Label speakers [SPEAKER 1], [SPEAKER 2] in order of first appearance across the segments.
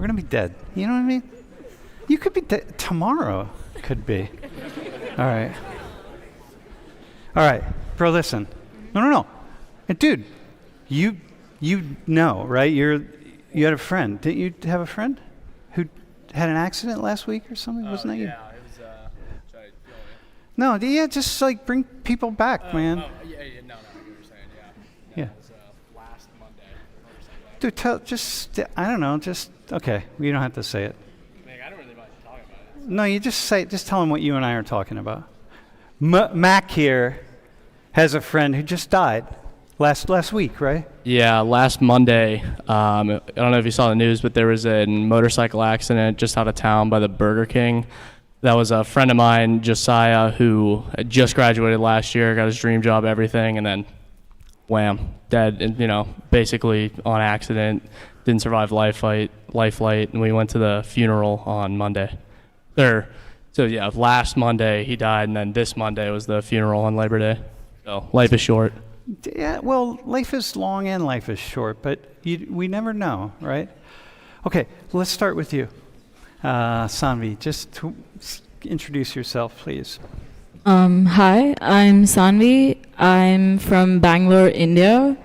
[SPEAKER 1] We're going to be dead. You know what I mean? You could be dead. Tomorrow could be. All right. All right. Bro, listen. No. Dude, you know, right? You had a friend. Didn't you have a friend who had an accident last week or something? Wasn't that you?
[SPEAKER 2] Yeah, it was, sorry,
[SPEAKER 1] No, yeah, just like bring people back, man.
[SPEAKER 2] no, you were saying,
[SPEAKER 1] Yeah.
[SPEAKER 2] It was last Monday.
[SPEAKER 1] Dude, I don't know, okay, you don't have to say it.
[SPEAKER 2] I don't really mind talking about it.
[SPEAKER 1] No, you just tell them what you and I are talking about. Mac here has a friend who just died last week, right?
[SPEAKER 2] Yeah, last Monday, I don't know if you saw the news, but there was a motorcycle accident just out of town by the Burger King. That was a friend of mine, Josiah, who had just graduated last year, got his dream job, everything, and then wham, dead, and basically on accident, didn't survive life flight, and we went to the funeral on Monday. So yeah, last Monday he died, and then this Monday was the funeral on Labor Day. So life is short.
[SPEAKER 1] Yeah, well, life is long and life is short, but we never know, right? Okay, let's start with you. Sanvi, just to introduce yourself, please.
[SPEAKER 3] Hi, I'm Sanvi. I'm from Bangalore, India,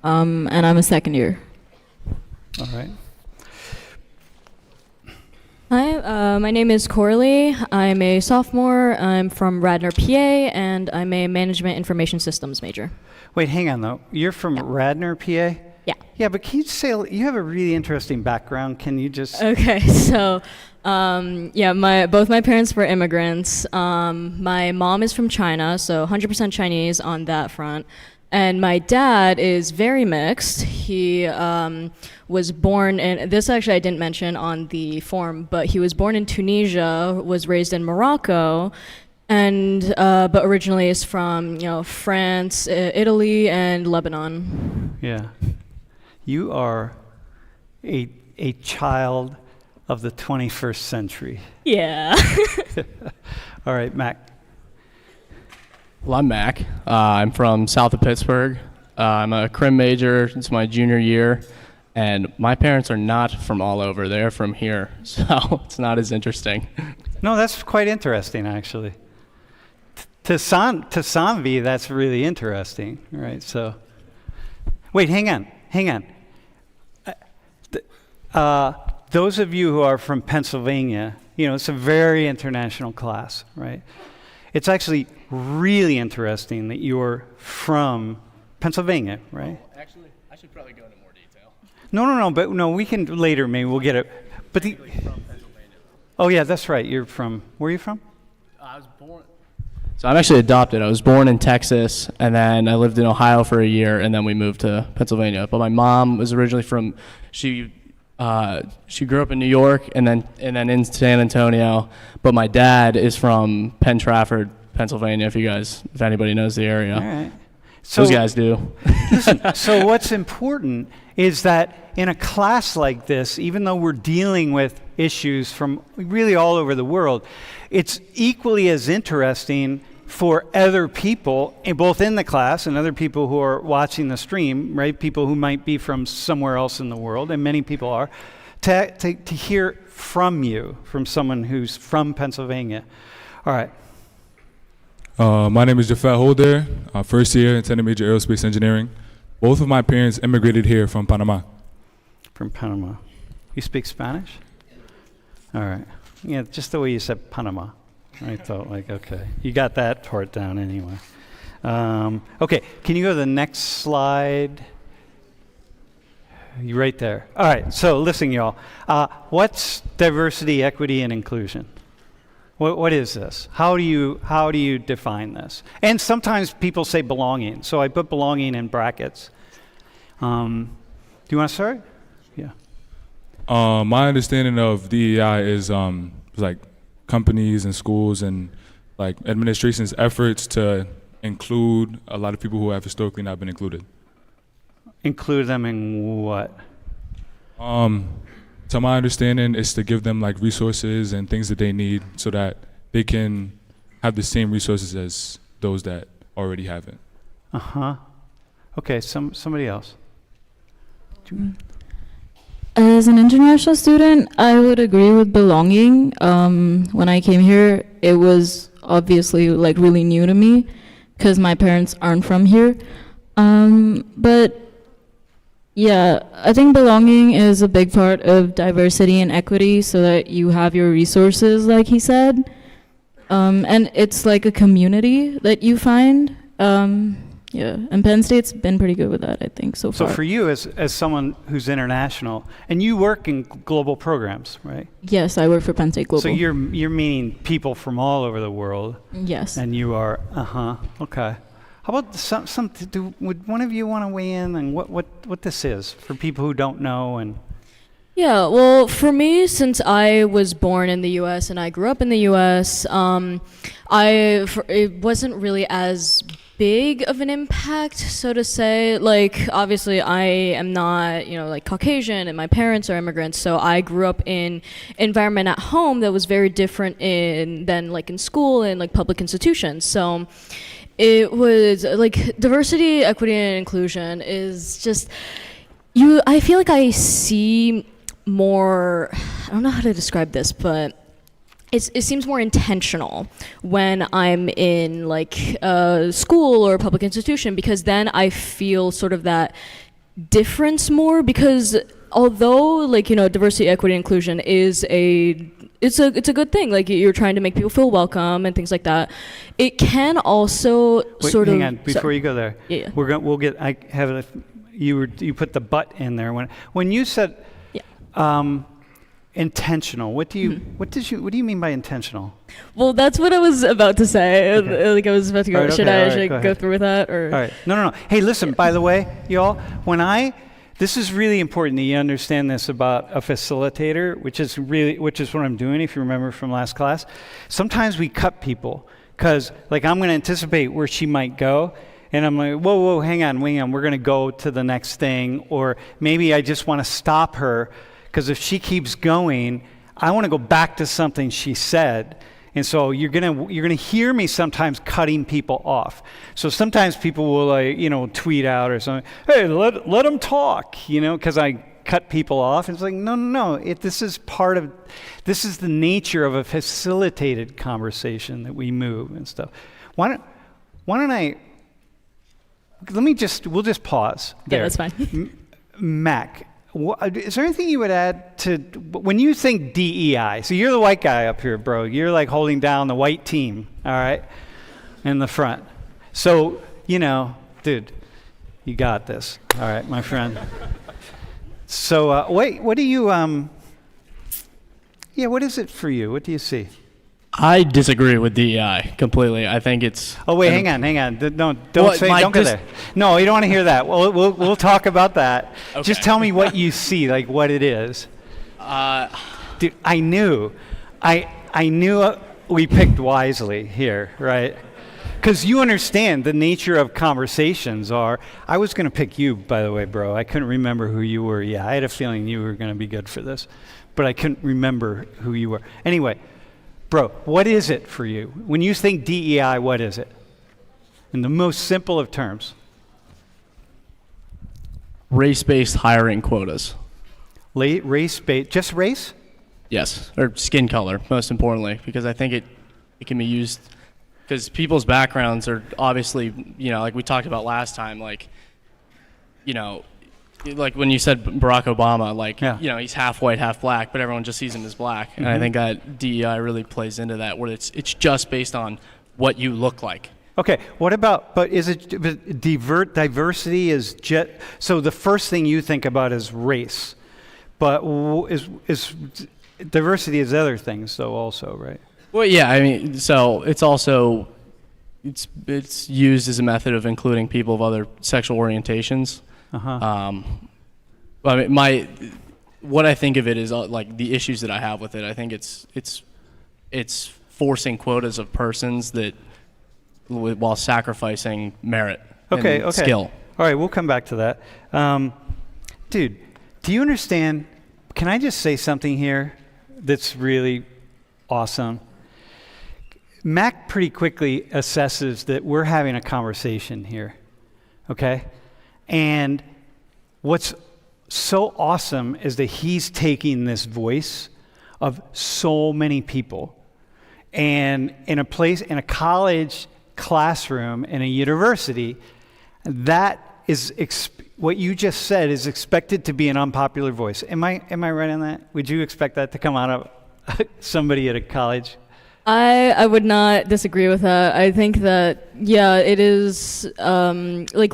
[SPEAKER 3] and I'm a second year.
[SPEAKER 1] All right.
[SPEAKER 3] Hi, my name is Corley. I'm a sophomore. I'm from Radnor, PA, and I'm a management information systems major.
[SPEAKER 1] Wait, hang on, though. You're from Radnor, PA?
[SPEAKER 3] Yeah.
[SPEAKER 1] Yeah, but can you say, you have a really interesting background. Can you just...
[SPEAKER 3] Okay, so, both my parents were immigrants. My mom is from China, so 100% Chinese on that front. And my dad is very mixed. He was born in, this actually I didn't mention on the form, but he was born in Tunisia, was raised in Morocco, and but originally is from France, Italy, and Lebanon.
[SPEAKER 1] Yeah. You are a child of the 21st century.
[SPEAKER 3] Yeah.
[SPEAKER 1] All right, Mac.
[SPEAKER 2] Well, I'm Mac. I'm from south of Pittsburgh. I'm a crim major. It's my junior year. And my parents are not from all over. They're from here. So it's not as interesting.
[SPEAKER 1] No, that's quite interesting, actually. To Sanvi, that's really interesting, right? So, wait, hang on. Those of you who are from Pennsylvania, it's a very international class, right? It's actually really interesting that you're from Pennsylvania, right?
[SPEAKER 2] Oh, actually, I should probably go into more detail.
[SPEAKER 1] No, we can later, maybe we'll get it. But
[SPEAKER 2] I'm from Pennsylvania.
[SPEAKER 1] Oh yeah, that's right. Where are you from?
[SPEAKER 2] I was born. So I'm actually adopted. I was born in Texas, and then I lived in Ohio for a year, and then we moved to Pennsylvania. But my mom was originally from, she grew up in New York and then in San Antonio. But my dad is from Penn Trafford, Pennsylvania. If anybody knows the area.
[SPEAKER 1] All right.
[SPEAKER 2] So, those guys do.
[SPEAKER 1] Listen, so what's important is that in a class like this, even though we're dealing with issues from really all over the world, it's equally as interesting for other people, both in the class and other people who are watching the stream, right? People who might be from somewhere else in the world, and many people are, to hear from you, from someone who's from Pennsylvania. All right.
[SPEAKER 4] My name is Jafet Holder, first year, intended major aerospace engineering. Both of my parents immigrated here from Panama.
[SPEAKER 1] From Panama. You speak Spanish? All right. Yeah, just the way you said Panama. I thought, okay. You got that part down anyway. Okay, can you go to the next slide? You right there. All right, so listen, y'all. What's diversity, equity, and inclusion? What is this? How do you define this? And sometimes people say belonging, so I put belonging in brackets. Do you want to start? Yeah.
[SPEAKER 4] My understanding of DEI is like companies and schools and like administration's efforts to include a lot of people who have historically not been included.
[SPEAKER 1] Include them in what?
[SPEAKER 4] To my understanding, is to give them like resources and things that they need so that they can have the same resources as those that already have it.
[SPEAKER 1] Okay, somebody else.
[SPEAKER 5] As an international student, I would agree with belonging. When I came here, it was obviously like really new to me because my parents aren't from here. But yeah, I think belonging is a big part of diversity and equity so that you have your resources, like he said. And it's like a community that you find. Yeah, and Penn State's been pretty good with that, I think, so far.
[SPEAKER 1] So for you, as someone who's international, and you work in global programs, right?
[SPEAKER 5] Yes, I work for Penn State Global.
[SPEAKER 1] So you're meaning people from all over the world.
[SPEAKER 5] Yes.
[SPEAKER 1] And you are, okay. How about would one of you want to weigh in on what this is for people who don't know? And
[SPEAKER 3] Yeah, well, for me, since I was born in the U.S. and I grew up in the U.S., it wasn't really as big of an impact, so to say. Like, obviously, I am not, like Caucasian, and my parents are immigrants, so I grew up in environment at home that was very different than like in school and like public institutions. So it was like diversity, equity, and inclusion is just I feel like I see more, I don't know how to describe this, but it seems more intentional when I'm in like a school or a public institution, because then I feel sort of that difference more, because although like, diversity, equity, inclusion is it's a good thing, like you're trying to make people feel welcome and things like that, it can also
[SPEAKER 1] hang on, before you go there.
[SPEAKER 3] Yeah.
[SPEAKER 1] You put the but in there when you said intentional. What do you mean by intentional?
[SPEAKER 3] Well, that's what I was about to say. Okay. Like I was about to go. Should I go through with that or?
[SPEAKER 1] All right. No. Hey, listen. By the way, y'all, this is really important that you understand this about a facilitator, which is what I'm doing. If you remember from last class, sometimes we cut people because, like, I'm going to anticipate where she might go. And I'm like, whoa, hang on, we're going to go to the next thing. Or maybe I just want to stop her, because if she keeps going, I want to go back to something she said. And so you're gonna hear me sometimes cutting people off. So sometimes people will tweet out or something, hey, let them talk, because I cut people off. It's like, no. This is the nature of a facilitated conversation that we move and stuff. Why don't I? We'll just pause there.
[SPEAKER 3] Yeah, that's fine.
[SPEAKER 1] Mac, is there anything you would add to when you think DEI? So you're the white guy up here, bro. You're like holding down the white team, all right, in the front. So, dude, you got this. All right, my friend. So, what do you, what is it for you? What do you see?
[SPEAKER 2] I disagree with DEI completely. I think it's.
[SPEAKER 1] Oh wait, hang on. Don't go there. No, you don't want to hear that. We'll talk about that. Okay. Just tell me what you see, like what it is. Dude, I knew we picked wisely here, right? Because you understand the nature of conversations are. I was going to pick you, by the way, bro. I couldn't remember who you were. Yeah, I had a feeling you were going to be good for this, but I couldn't remember who you were. Anyway. Bro, what is it for you? When you think DEI, what is it? In the most simple of terms.
[SPEAKER 2] Race-based hiring quotas.
[SPEAKER 1] Race-based, just race?
[SPEAKER 2] Yes, or skin color, most importantly, because I think it can be used, because people's backgrounds are obviously, like we talked about last time, like when you said Barack Obama, he's half white, half black, but everyone just sees him as black. Mm-hmm. And I think that DEI really plays into that, where it's just based on what you look like. Okay,
[SPEAKER 1] but is it diversity is just, so the first thing you think about is race, but is diversity is other things though also, right?
[SPEAKER 2] Well, yeah, I mean, so it's also, it's used as a method of including people of other sexual orientations.
[SPEAKER 1] Uh-huh.
[SPEAKER 2] I mean, what I think of it is like the issues that I have with it. I think it's forcing quotas of persons that while sacrificing merit and skill.
[SPEAKER 1] All right, we'll come back to that. Dude, do you understand? Can I just say something here that's really awesome? Mac pretty quickly assesses that we're having a conversation here, okay? And what's so awesome is that he's taking this voice of so many people, and in a college classroom, in a university, that is what you just said is expected to be an unpopular voice. Am I right on that? Would you expect that to come out of somebody at a college?
[SPEAKER 3] I would not disagree with that. I think that, yeah, it is like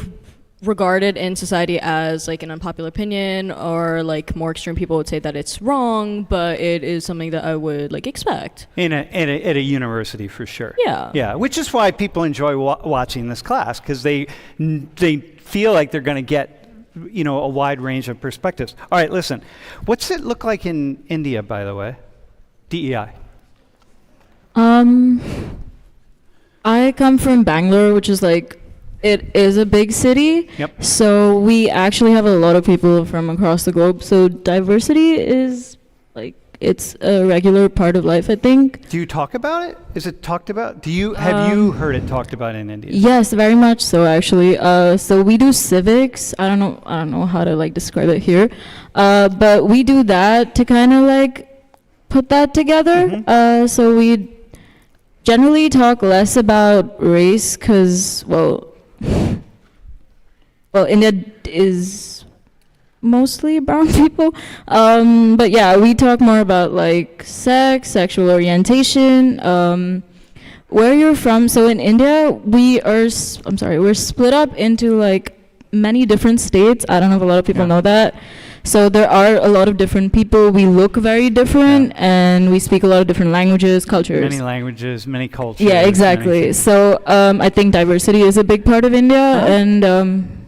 [SPEAKER 3] regarded in society as like an unpopular opinion, or like more extreme people would say that it's wrong, but it is something that I would like expect.
[SPEAKER 1] At a university, for sure.
[SPEAKER 3] Yeah.
[SPEAKER 1] Which is why people enjoy watching this class, because they feel like they're going to get, a wide range of perspectives. All right, listen. What's it look like in India, by the way? DEI.
[SPEAKER 5] I come from Bangalore, which is like, it is a big city.
[SPEAKER 1] Yep.
[SPEAKER 5] So we actually have a lot of people from across the globe. So diversity is like, it's a regular part of life, I think.
[SPEAKER 1] Do you talk about it? Is it talked about? Have you heard it talked about in India?
[SPEAKER 5] Yes, very much so, actually. So we do civics. I don't know how to like describe it here, but we do that to kind of like put that together.
[SPEAKER 1] Mm-hmm.
[SPEAKER 5] So we generally talk less about race, because well, India is mostly brown people. But yeah, we talk more about like sex, sexual orientation, where you're from. So in India, we're split up into like many different states. I don't know if a lot of people know that. So there are a lot of different people. We look very different, and we speak a lot of different languages, cultures.
[SPEAKER 1] Many languages, many cultures.
[SPEAKER 5] Yeah, exactly. So I think diversity is a big part of India, and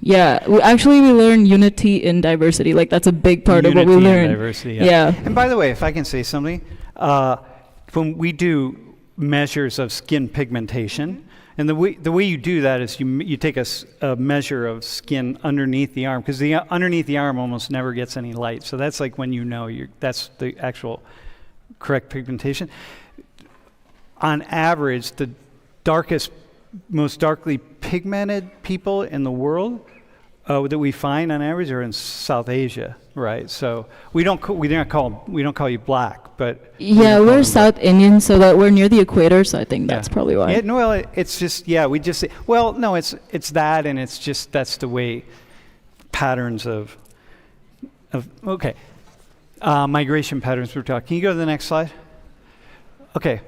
[SPEAKER 5] we learn unity in diversity. Like that's a big part of what we learn.
[SPEAKER 1] Diversity,
[SPEAKER 5] yeah.
[SPEAKER 1] And by the way, if I can say something, when we do measures of skin pigmentation, and the way you do that is you take a measure of skin underneath the arm, because the underneath the arm almost never gets any light. So that's like when that's the actual correct pigmentation. On average, the most darkly pigmented people in the world that we find on average are in South Asia, right? So we don't call you black, but
[SPEAKER 5] we're South Indian, so that we're near the equator. So I think that's probably why.
[SPEAKER 1] Yeah, no, it's just we just say, it's that, and it's just that's the way patterns of migration patterns we're talking. Can you go to the next slide? Okay.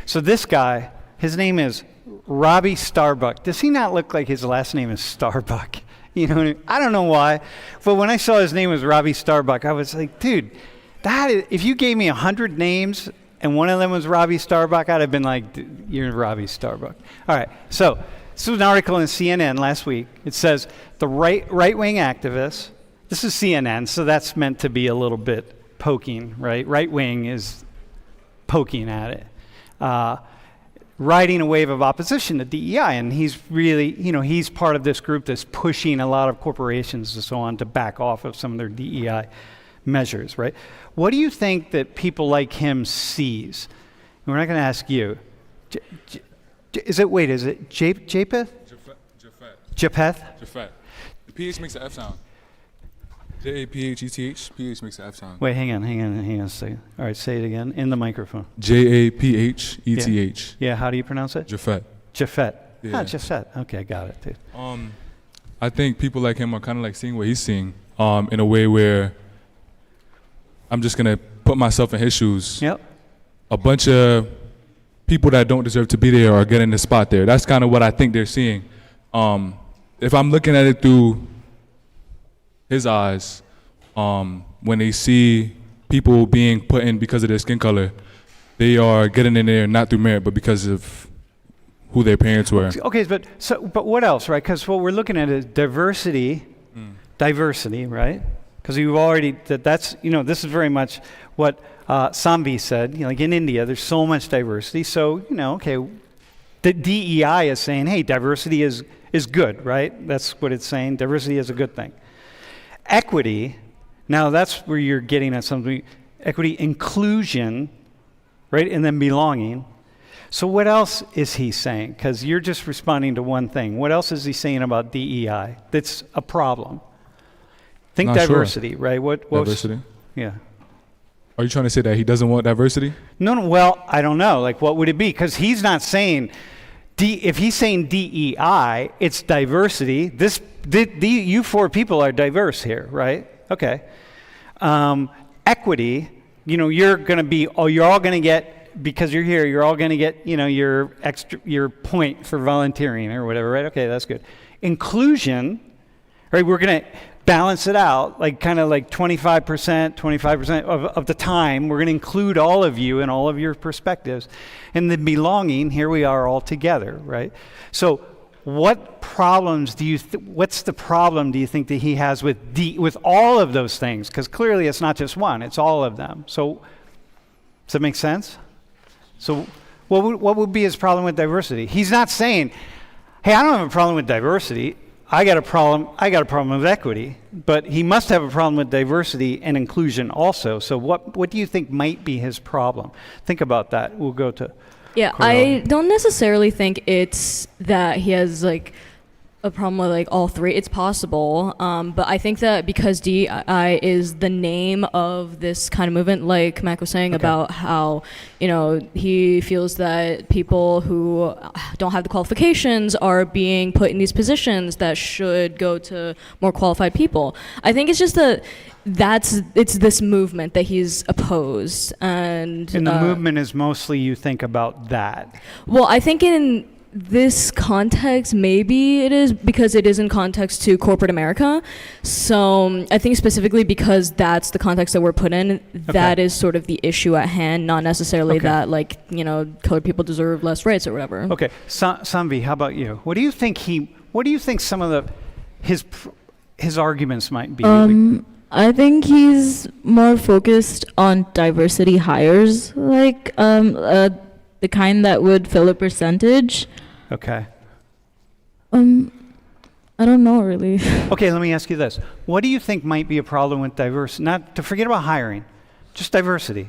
[SPEAKER 1] So this guy, his name is Robbie Starbuck. Does he not look like his last name is Starbuck? You know what I mean? I don't know why, but when I saw his name was Robbie Starbuck, I was like, dude, if you gave me 100 names and one of them was Robbie Starbuck, I'd have been like, you're Robbie Starbuck. All right, so this was an article in CNN last week. It says the right-wing activists, this is CNN, so that's meant to be a little bit poking, right? Right-wing is poking at it. Riding a wave of opposition to DEI, and he's really, he's part of this group that's pushing a lot of corporations and so on to back off of some of their DEI measures, right? What do you think that people like him sees? We're not going to ask you. Is it Japheth? Japheth?
[SPEAKER 4] Japheth. The PH makes an F sound. Japheth. PH makes an F sound.
[SPEAKER 1] Wait, hang on a second. All right, say it again in the microphone.
[SPEAKER 4] Japheth.
[SPEAKER 1] Yeah, how do you pronounce it?
[SPEAKER 4] Japheth.
[SPEAKER 1] Japheth.
[SPEAKER 4] Yeah.
[SPEAKER 1] Japheth. Okay, got it, dude.
[SPEAKER 4] I think people like him are kind of like seeing what he's seeing, in a way where I'm just gonna put myself in his shoes.
[SPEAKER 1] Yep.
[SPEAKER 4] A bunch of people that don't deserve to be there are getting the spot there. That's kind of what I think they're seeing. If I'm looking at it through his eyes, when they see people being put in because of their skin color, they are getting in there not through merit, but because of who their parents were.
[SPEAKER 1] Okay, but what else, right? Because what we're looking at is diversity, right? Because you've already that's this is very much what Sam의 said. Like in India, there's so much diversity. So the DEI is saying, hey, diversity is good, right? That's what it's saying. Diversity is a good thing. Equity, now that's where you're getting at something. Equity, inclusion, right? And then belonging. So what else is he saying? Because you're just responding to one thing. What else is he saying about DEI that's a problem? Think
[SPEAKER 4] Not sure.
[SPEAKER 1] diversity, right? What's,
[SPEAKER 4] Diversity.
[SPEAKER 1] yeah.
[SPEAKER 4] Are you trying to say that he doesn't want diversity?
[SPEAKER 1] No, well, I don't know. Like, what would it be? Because he's not saying, if he's saying DEI, it's diversity. You four people are diverse here, right? Okay. Equity, you're going to be, you're all going to get, because you're here, you're all going to get, your point for volunteering or whatever, right? Okay, that's good. Inclusion, right? We're going to balance it out, like kind of like 25% of the time. We're going to include all of you and all of your perspectives. And the belonging, here we are all together, right? So what problems what's the problem do you think that he has with all of those things? Because clearly it's not just one, it's all of them. So does that make sense? So what would be his problem with diversity? He's not saying, hey, I don't have a problem with diversity. I got a problem with equity, but he must have a problem with diversity and inclusion also. So what do you think might be his problem? Think about that. We'll go to
[SPEAKER 3] Yeah, I don't necessarily think it's that he has like a problem with like all three. It's possible, but I think that because DEI is the name of this kind of movement, like Mac was saying about how he feels that people who don't have the qualifications are being put in these positions that should go to more qualified people. I think it's just it's this movement that he's opposed, and
[SPEAKER 1] the movement is mostly, you think about that.
[SPEAKER 3] Well, I think in this context, maybe it is because it is in context to corporate America. So I think specifically because that's the context that we're put in, that is sort of the issue at hand, not necessarily that colored people deserve less rights or whatever. Okay,
[SPEAKER 1] Samvi, how about you? What do you think some of his arguments might be?
[SPEAKER 5] I think he's more focused on diversity hires, like the kind that would fill a percentage.
[SPEAKER 1] Okay.
[SPEAKER 5] I don't know really.
[SPEAKER 1] Okay, let me ask you this. What do you think might be a problem with diversity? Not to forget about hiring, just diversity.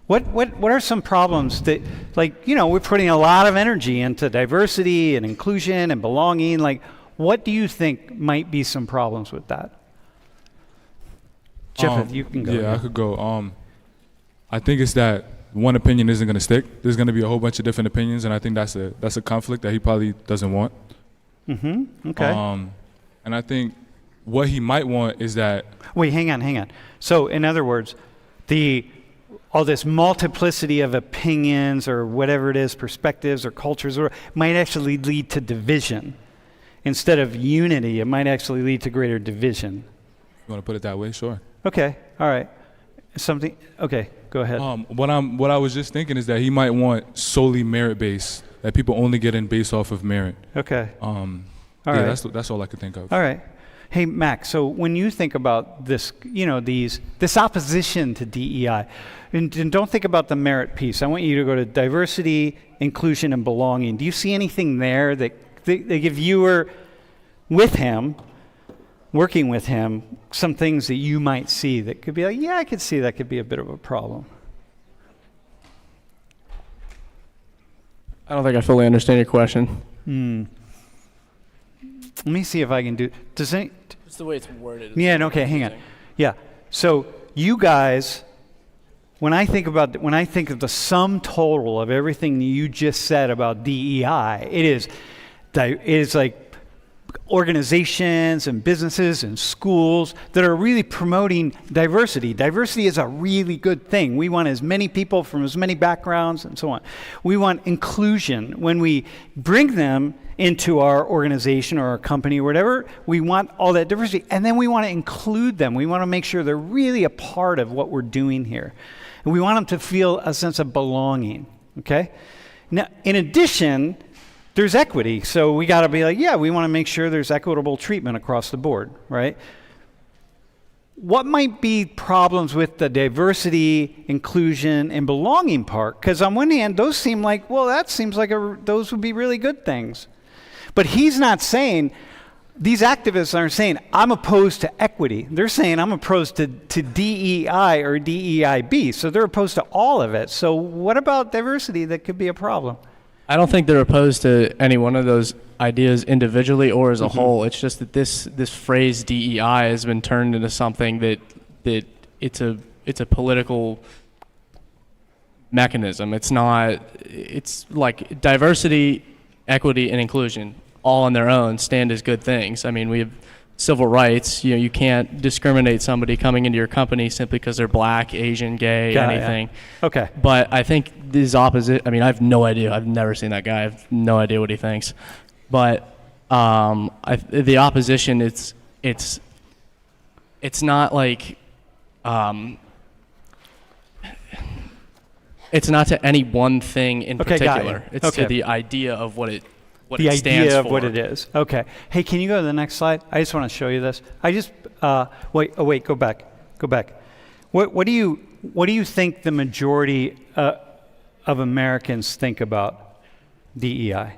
[SPEAKER 1] What are some problems that, we're putting a lot of energy into diversity and inclusion and belonging. Like, what do you think might be some problems with that? Jeff, you can go.
[SPEAKER 4] Yeah, I could go. I think it's that one opinion isn't going to stick. There's going to be a whole bunch of different opinions, and I think that's a conflict that he probably doesn't want.
[SPEAKER 1] Mm-hmm. Okay.
[SPEAKER 4] And I think what he might want is that.
[SPEAKER 1] Wait, hang on. So, in other words, all this multiplicity of opinions or whatever it is, perspectives or cultures, might actually lead to division instead of unity. It might actually lead to greater division.
[SPEAKER 4] You want to put it that way? Sure.
[SPEAKER 1] Okay. All right. Okay. Go ahead.
[SPEAKER 4] What I was just thinking is that he might want solely merit-based, that people only get in based off of merit.
[SPEAKER 1] Okay.
[SPEAKER 4] All
[SPEAKER 1] right.
[SPEAKER 4] That's all I could think of.
[SPEAKER 1] All right. Hey, Mac, so when you think about this, this opposition to DEI, and don't think about the merit piece. I want you to go to diversity, inclusion, and belonging. Do you see anything there that if you were with him, working with him, some things that you might see that could be like, yeah, I could see that could be a bit of a problem?
[SPEAKER 2] I don't think I fully understand your question.
[SPEAKER 1] Let me see if I can do.
[SPEAKER 2] It's the way it's worded.
[SPEAKER 1] Yeah. Okay. Hang on. Yeah. So you guys, when I think of the sum total of everything you just said about DEI, it is like organizations and businesses and schools that are really promoting diversity. Diversity is a really good thing. We want as many people from as many backgrounds and so on. We want inclusion. When we bring them into our organization or our company or whatever, we want all that diversity, and then we want to include them. We want to make sure they're really a part of what we're doing here. And we want them to feel a sense of belonging, okay? Now, in addition, there's equity, so we got to be like, yeah, we want to make sure there's equitable treatment across the board, right? What might be problems with the diversity, inclusion, and belonging part? Because on one hand, those seem like, well, that seems like those would be really good things. But he's not saying, these activists aren't saying, I'm opposed to equity. They're saying, I'm opposed to DEI or DEIB. So they're opposed to all of it. So what about diversity that could be a problem?
[SPEAKER 2] I don't think they're opposed to any one of those ideas individually or as a whole. It's just that this phrase DEI has been turned into something that it's a political mechanism. It's not. It's like diversity, equity, and inclusion all on their own stand as good things. I mean, we have civil rights. You know, you can't discriminate somebody coming into your company simply because they're black, Asian, gay, anything.
[SPEAKER 1] Yeah. Okay.
[SPEAKER 2] But I think these opposite. I mean, I have no idea. I've never seen that guy. I have no idea what he thinks. But the opposition, it's not like. It's not to any one thing in particular. It's to the idea of what it stands for.
[SPEAKER 1] The idea of what it is. Okay. Hey, can you go to the next slide? I just want to show you this. I just wait. Oh, wait. Go back. Go back. What do you think the majority of Americans think about DEI?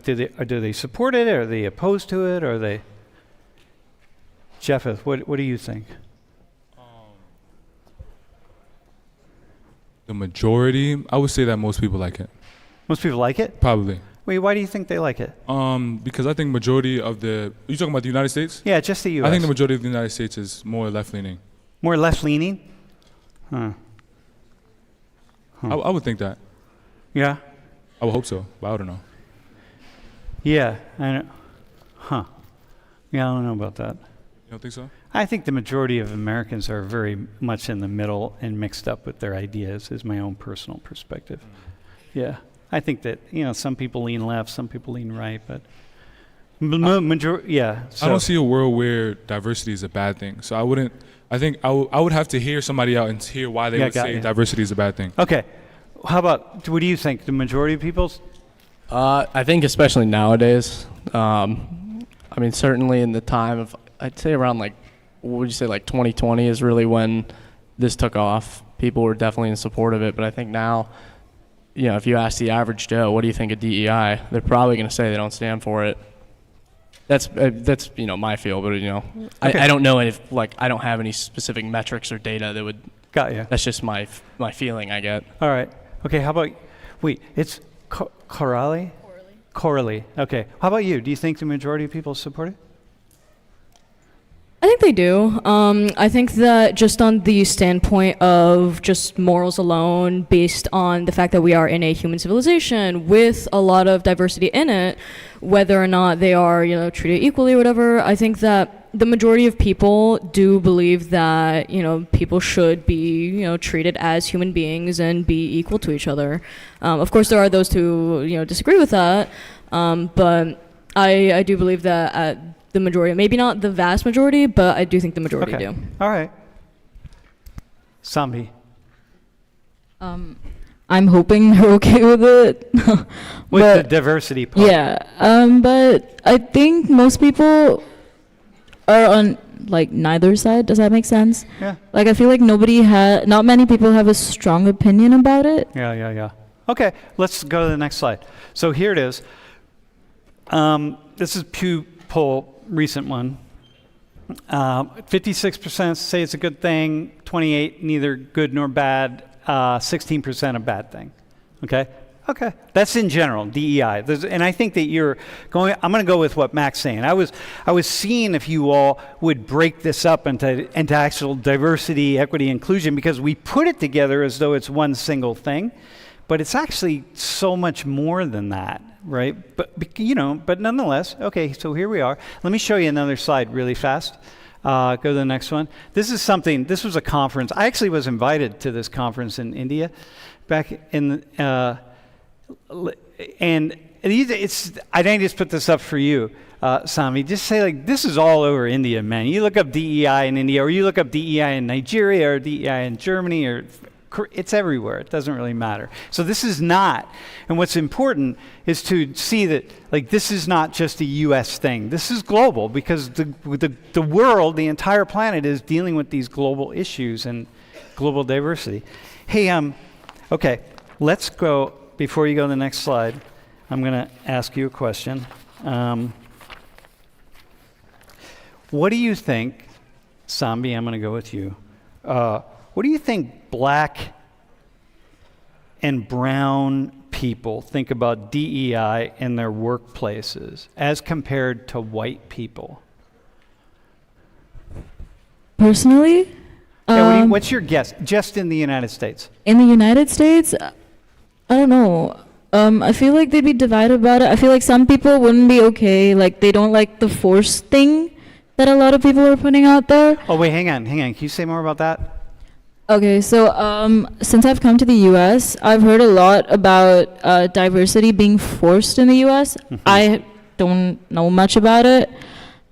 [SPEAKER 1] Do they support it? Are they opposed to it? Are they? Jeffeth, what do you think?
[SPEAKER 4] The majority, I would say that most people like it.
[SPEAKER 1] Most people like it?
[SPEAKER 4] Probably.
[SPEAKER 1] Wait, why do you think they like it?
[SPEAKER 4] Because I think majority of the, are you talking about the United States?
[SPEAKER 1] Yeah, just the U.S.
[SPEAKER 4] I think the majority of the United States is more left-leaning.
[SPEAKER 1] More left-leaning? Huh.
[SPEAKER 4] I would think that.
[SPEAKER 1] Yeah?
[SPEAKER 4] I would hope so, but I don't know.
[SPEAKER 1] Yeah, I know. Huh. Yeah, I don't know about that.
[SPEAKER 4] You don't think so?
[SPEAKER 1] I think the majority of Americans are very much in the middle and mixed up with their ideas, is my own personal perspective. Yeah. I think that, some people lean left, some people lean right, but yeah. So.
[SPEAKER 4] I don't see a world where diversity is a bad thing. So I think I would have to hear somebody out and hear why they would say diversity is a bad thing.
[SPEAKER 1] Okay. How about, what do you think? The majority of people?
[SPEAKER 2] I think especially nowadays, I mean, certainly in the time of, I'd say around what would you say, 2020 is really when this took off. People were definitely in support of it, but I think now, if you ask the average Joe, what do you think of DEI? They're probably going to say they don't stand for it. That's my feel, but okay. I don't know if I don't have any specific metrics or data that would.
[SPEAKER 1] Got you.
[SPEAKER 2] That's just my feeling I get.
[SPEAKER 1] All right. Okay. How about it's Coralie? Coralie. Okay. How about you? Do you think the majority of people support it?
[SPEAKER 3] I think they do. I think that just on the standpoint of just morals alone, based on the fact that we are in a human civilization with a lot of diversity in it, whether or not they are, treated equally or whatever, I think that the majority of people do believe that, people should be, treated as human beings and be equal to each other. Of course, there are those who, disagree with that, but I do believe that the majority, maybe not the vast majority, but I do think the majority do.
[SPEAKER 1] All right. Sam의.
[SPEAKER 5] I'm hoping they're okay with it.
[SPEAKER 1] With the diversity part.
[SPEAKER 5] Yeah, but I think most people are on neither side. Does that make sense?
[SPEAKER 1] Yeah.
[SPEAKER 5] I feel like not many people have a strong opinion about it.
[SPEAKER 1] Yeah. Okay, let's go to the next slide. So here it is. This is Pew poll, recent one. 56% say it's a good thing, 28% neither good nor bad, 16% a bad thing. Okay? That's in general, DEI. And I think that I'm going to go with what Mac's saying. I was seeing if you all would break this up into actual diversity, equity, inclusion, because we put it together as though it's one single thing, but it's actually so much more than that. Right, but nonetheless, okay, so here we are. Let me show you another slide really fast. Go to the next one. This was a conference. I actually was invited to this conference in India back in, and I didn't just put this up for you, Sam의. Just say this is all over India, man. You look up DEI in India, or you look up DEI in Nigeria, or DEI in Germany, or it's everywhere. It doesn't really matter. So this is not, and what's important is to see that this is not just a U.S. thing. This is global because the world, the entire planet is dealing with these global issues and global diversity. Hey, okay, let's go, before you go to the next slide, I'm going to ask you a question. What do you think, Sam의, I'm going to go with you. What do you think Black and brown people think about DEI in their workplaces as compared to white people?
[SPEAKER 5] Personally,
[SPEAKER 1] Yeah, what's your guess, just in the United States?
[SPEAKER 5] in the United States, I don't know. I feel like they'd be divided about it. I feel like some people wouldn't be okay. Like they don't like the force thing that a lot of people are putting out there.
[SPEAKER 1] Oh, wait, hang on. Can you say more about that?
[SPEAKER 5] Okay, so since I've come to the U.S., I've heard a lot about diversity being forced in the U.S. I don't know much about it,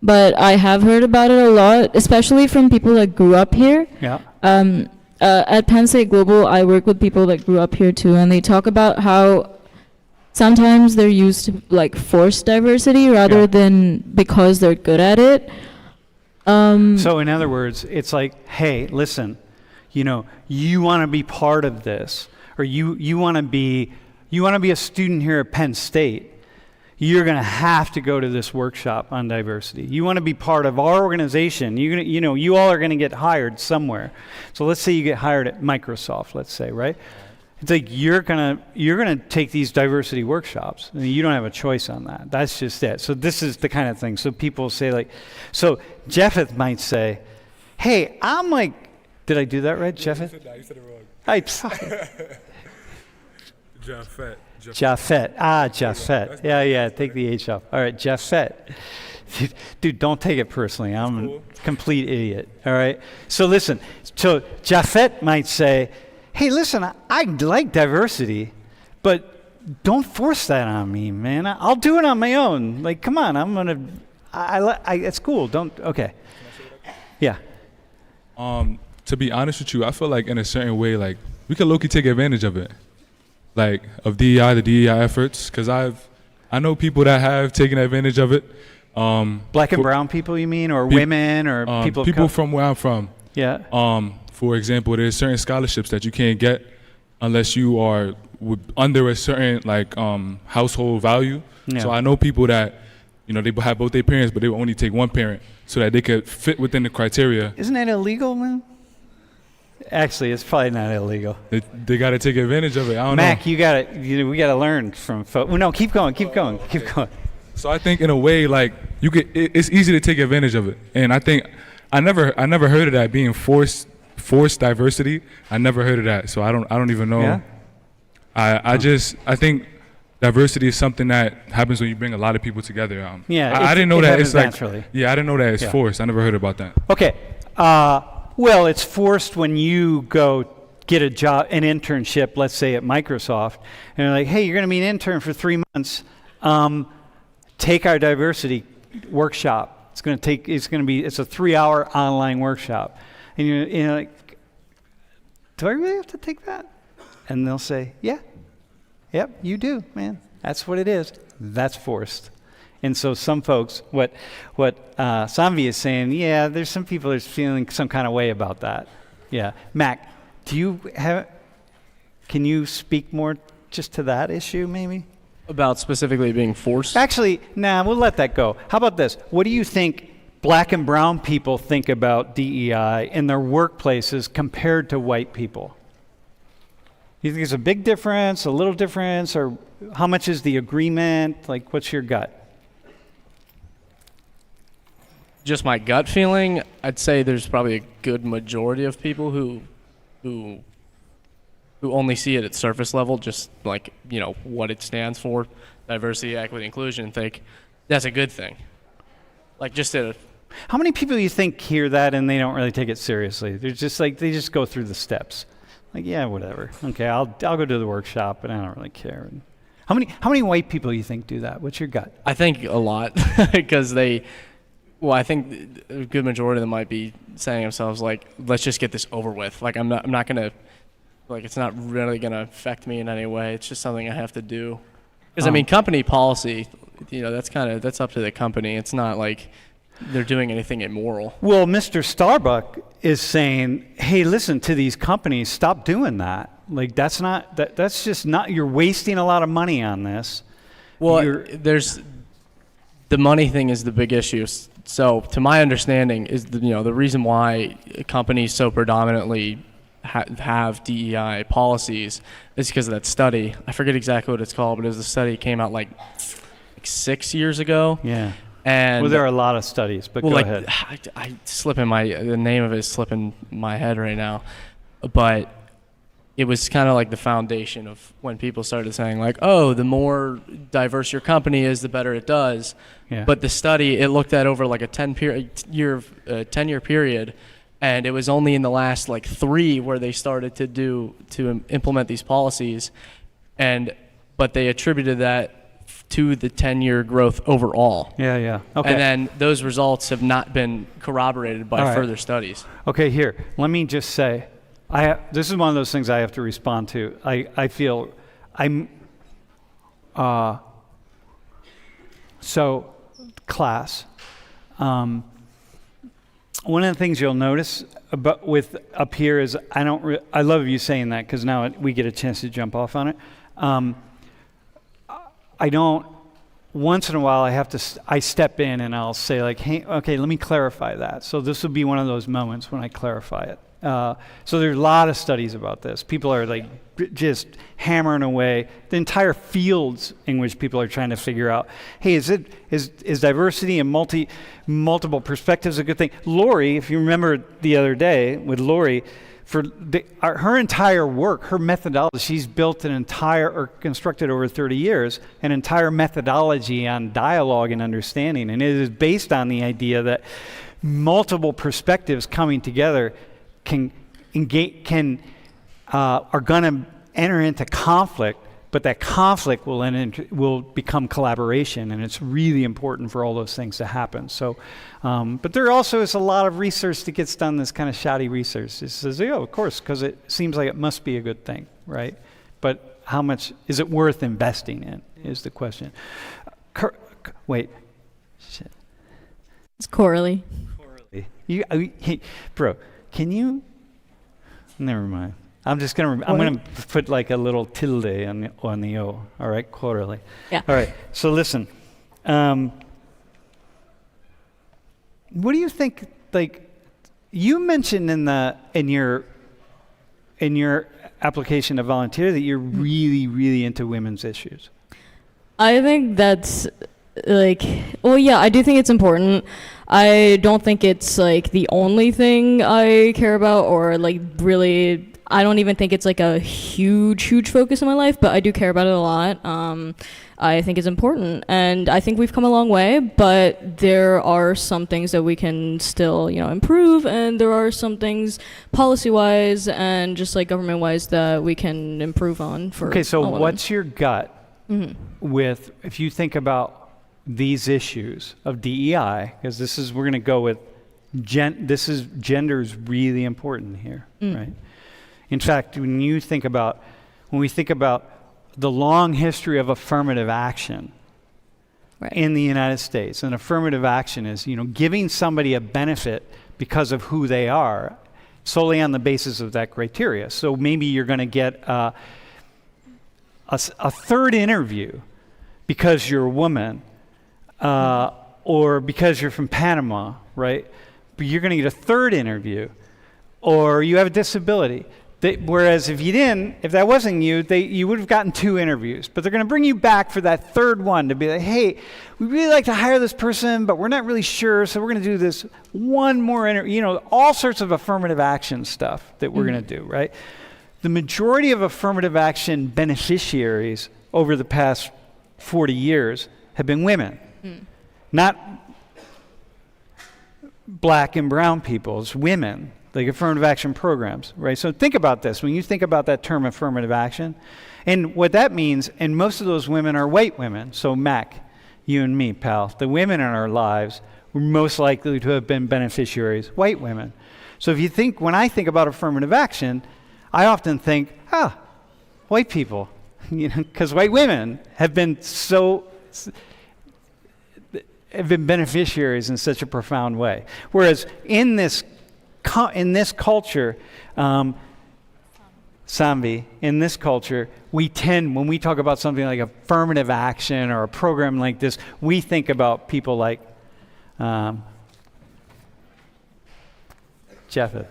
[SPEAKER 5] but I have heard about it a lot, especially from people that grew up here.
[SPEAKER 1] Yeah.
[SPEAKER 5] At Penn State Global, I work with people that grew up here too, and they talk about how sometimes they're used to like forced diversity rather than because they're good at it.
[SPEAKER 1] So in other words, it's like, hey, listen, you want to be part of this, or you want to be a student here at Penn State. You're going to have to go to this workshop on diversity. You want to be part of our organization. You all are going to get hired somewhere. So let's say you get hired at Microsoft, let's say, right? It's like you're gonna take these diversity workshops. And you don't have a choice on that. That's just it. So this is the kind of thing. So people say like, so Jeffeth might say, hey, I'm like, did I do that right, Jeffeth?
[SPEAKER 4] You said it wrong.
[SPEAKER 1] I'm sorry.
[SPEAKER 4] Japheth.
[SPEAKER 1] Japhet. Japhet. Yeah, take the H off. All right, Japhet. Dude, don't take it personally. I'm a complete idiot. All right? So listen. So Japhet might say, hey, listen, I like diversity, but don't force that on me, man. I'll do it on my own. Like, come on, it's cool. Okay. Yeah.
[SPEAKER 4] To be honest with you, I feel like in a certain way, like, we could low-key take advantage of it. Like, of DEI, the DEI efforts, because I know people that have taken advantage of it.
[SPEAKER 1] Black and brown people, you mean, or women, or people?
[SPEAKER 4] People from where I'm from.
[SPEAKER 1] Yeah.
[SPEAKER 4] For example, there's certain scholarships that you can't get unless you are under a certain household value.
[SPEAKER 1] Yeah.
[SPEAKER 4] So I know people that, they have both their parents, but they will only take one parent so that they could fit within the criteria.
[SPEAKER 1] Isn't that illegal, man? Actually, it's probably not illegal.
[SPEAKER 4] They got to take advantage of it. I don't know.
[SPEAKER 1] Mac, we got to learn from folks. Well, no, keep going.
[SPEAKER 4] So I think in a way, like, it's easy to take advantage of it. And I think I never heard of that being forced diversity. I never heard of that. So I don't even know.
[SPEAKER 1] Yeah?
[SPEAKER 4] I think diversity is something that happens when you bring a lot of people together. I didn't know
[SPEAKER 1] it
[SPEAKER 4] that it's like
[SPEAKER 1] naturally.
[SPEAKER 4] Yeah, I didn't know that it's forced. I never heard about that.
[SPEAKER 1] Okay. Well, it's forced when you go get a job, an internship, let's say at Microsoft, and they're like, hey, you're going to be an intern for 3 months. Take our diversity workshop. It's a 3-hour online workshop. And you're like, do I really have to take that? And they'll say, yeah. Yep, you do, man. That's what it is. That's forced. And so some folks, what Sam의 is saying, yeah, there's some people that's feeling some kind of way about that. Yeah. Mac, can you speak more just to that issue maybe?
[SPEAKER 2] About specifically being forced?
[SPEAKER 1] Actually, we'll let that go. How about this? What do you think black and brown people think about DEI in their workplaces compared to white people? You think there's a big difference, a little difference, or how much is the agreement? Like, what's your gut?
[SPEAKER 2] Just my gut feeling, I'd say there's probably a good majority of people who only see it at surface level, just like, what it stands for, diversity, equity, inclusion, and think that's a good thing. Like, just
[SPEAKER 1] how many people you think hear that and they don't really take it seriously? They're just like, they just go through the steps. Like, yeah, whatever. Okay, I'll go to the workshop, but I don't really care. How many white people you think do that? What's your gut?
[SPEAKER 2] I think a lot, because I think a good majority of them might be saying to themselves, like, let's just get this over with. Like, I'm not gonna, like, it's not really gonna affect me in any way. It's just something I have to do. Because company policy, that's up to the company. It's not like they're doing anything immoral.
[SPEAKER 1] Well, Mr. Starbuck is saying, hey, listen, to these companies, stop doing that. Like, that's just not, you're wasting a lot of money on this.
[SPEAKER 2] Well, there's, the money thing is the big issue. So to my understanding is the reason why companies so predominantly have DEI policies is because of that study. I forget exactly what it's called, but it was a study that came out like 6 years ago.
[SPEAKER 1] Yeah.
[SPEAKER 2] And
[SPEAKER 1] Well, there are a lot of studies, but go ahead.
[SPEAKER 2] the name of it is slipping my head right now, but it was kind of like the foundation of when people started saying like, oh, the more diverse your company is, the better it does.
[SPEAKER 1] Yeah.
[SPEAKER 2] But the study, it looked at over like a 10-year period, and it was only in the last like 3 where they started to implement these policies, but they attributed that to the 10-year growth overall.
[SPEAKER 1] Yeah. Okay.
[SPEAKER 2] And then those results have not been corroborated by
[SPEAKER 1] All right.
[SPEAKER 2] further studies.
[SPEAKER 1] Okay, here. Let me just say, this is one of those things I have to respond to. I feel so class. One of the things you'll notice about with up here is I love you saying that because now we get a chance to jump off on it. Once in a while I step in and I'll say like, hey, okay, let me clarify that. So this will be one of those moments when I clarify it. So there's a lot of studies about this. People are like just hammering away the entire fields in which people are trying to figure out, hey, is diversity and multiple perspectives a good thing? Lori, if you remember the other day with Lori, her entire work, her methodology, she's built constructed over 30 years, an entire methodology on dialogue and understanding. And it is based on the idea that multiple perspectives coming together are going to enter into conflict, but that conflict will become collaboration, and it's really important for all those things to happen. So, but there also is a lot of research that gets done, this kind of shoddy research. It says, oh, of course, because it seems like it must be a good thing, right? But how much is it worth investing in is the question. Wait. Shit.
[SPEAKER 3] It's Coralie.
[SPEAKER 1] Bro, can you? Never mind. I'm gonna put like a little tilde on the O. All right, quarterly.
[SPEAKER 3] Yeah.
[SPEAKER 1] All right. So listen. What do you think? Like, you mentioned in your application to volunteer that you're really, really into women's issues.
[SPEAKER 3] I think that's I do think it's important. I don't think it's like the only thing I care about, or like really, I don't even think it's like a huge focus in my life, but I do care about it a lot. I think it's important, and I think we've come a long way, but there are some things that we can still, improve, and there are some things policy-wise and just like government-wise that we can improve on for
[SPEAKER 1] Okay, so
[SPEAKER 3] all women.
[SPEAKER 1] what's your gut with, if you think about these issues of DEI, because we're going to go with, gender is really important here, right? In fact, when we think about the long history of affirmative action in the United States, and affirmative action is, giving somebody a benefit because of who they are, solely on the basis of that criteria. So maybe you're going to get a third interview because you're a woman, or because you're from Panama, right? But you're going to get a third interview, or you have a disability. Whereas if that wasn't you, you would have gotten 2 interviews. But they're going to bring you back for that third one to be like, hey, we'd really like to hire this person, but we're not really sure, so we're going to do this one more interview. All sorts of affirmative action stuff that we're going to do, right? The majority of affirmative action beneficiaries over the past 40 years have been women. Not black and brown people, it's women, like affirmative action programs, right? So think about this. When you think about that term affirmative action, and what that means, and most of those women are white women. So Mac, you and me, pal, the women in our lives were most likely to have been beneficiaries, white women. So when I think about affirmative action, I often think, white people, because white women have been beneficiaries in such a profound way. Whereas in this culture, Samvi, in this culture, when we talk about something like affirmative action or a program like this, we think about people like Japheth.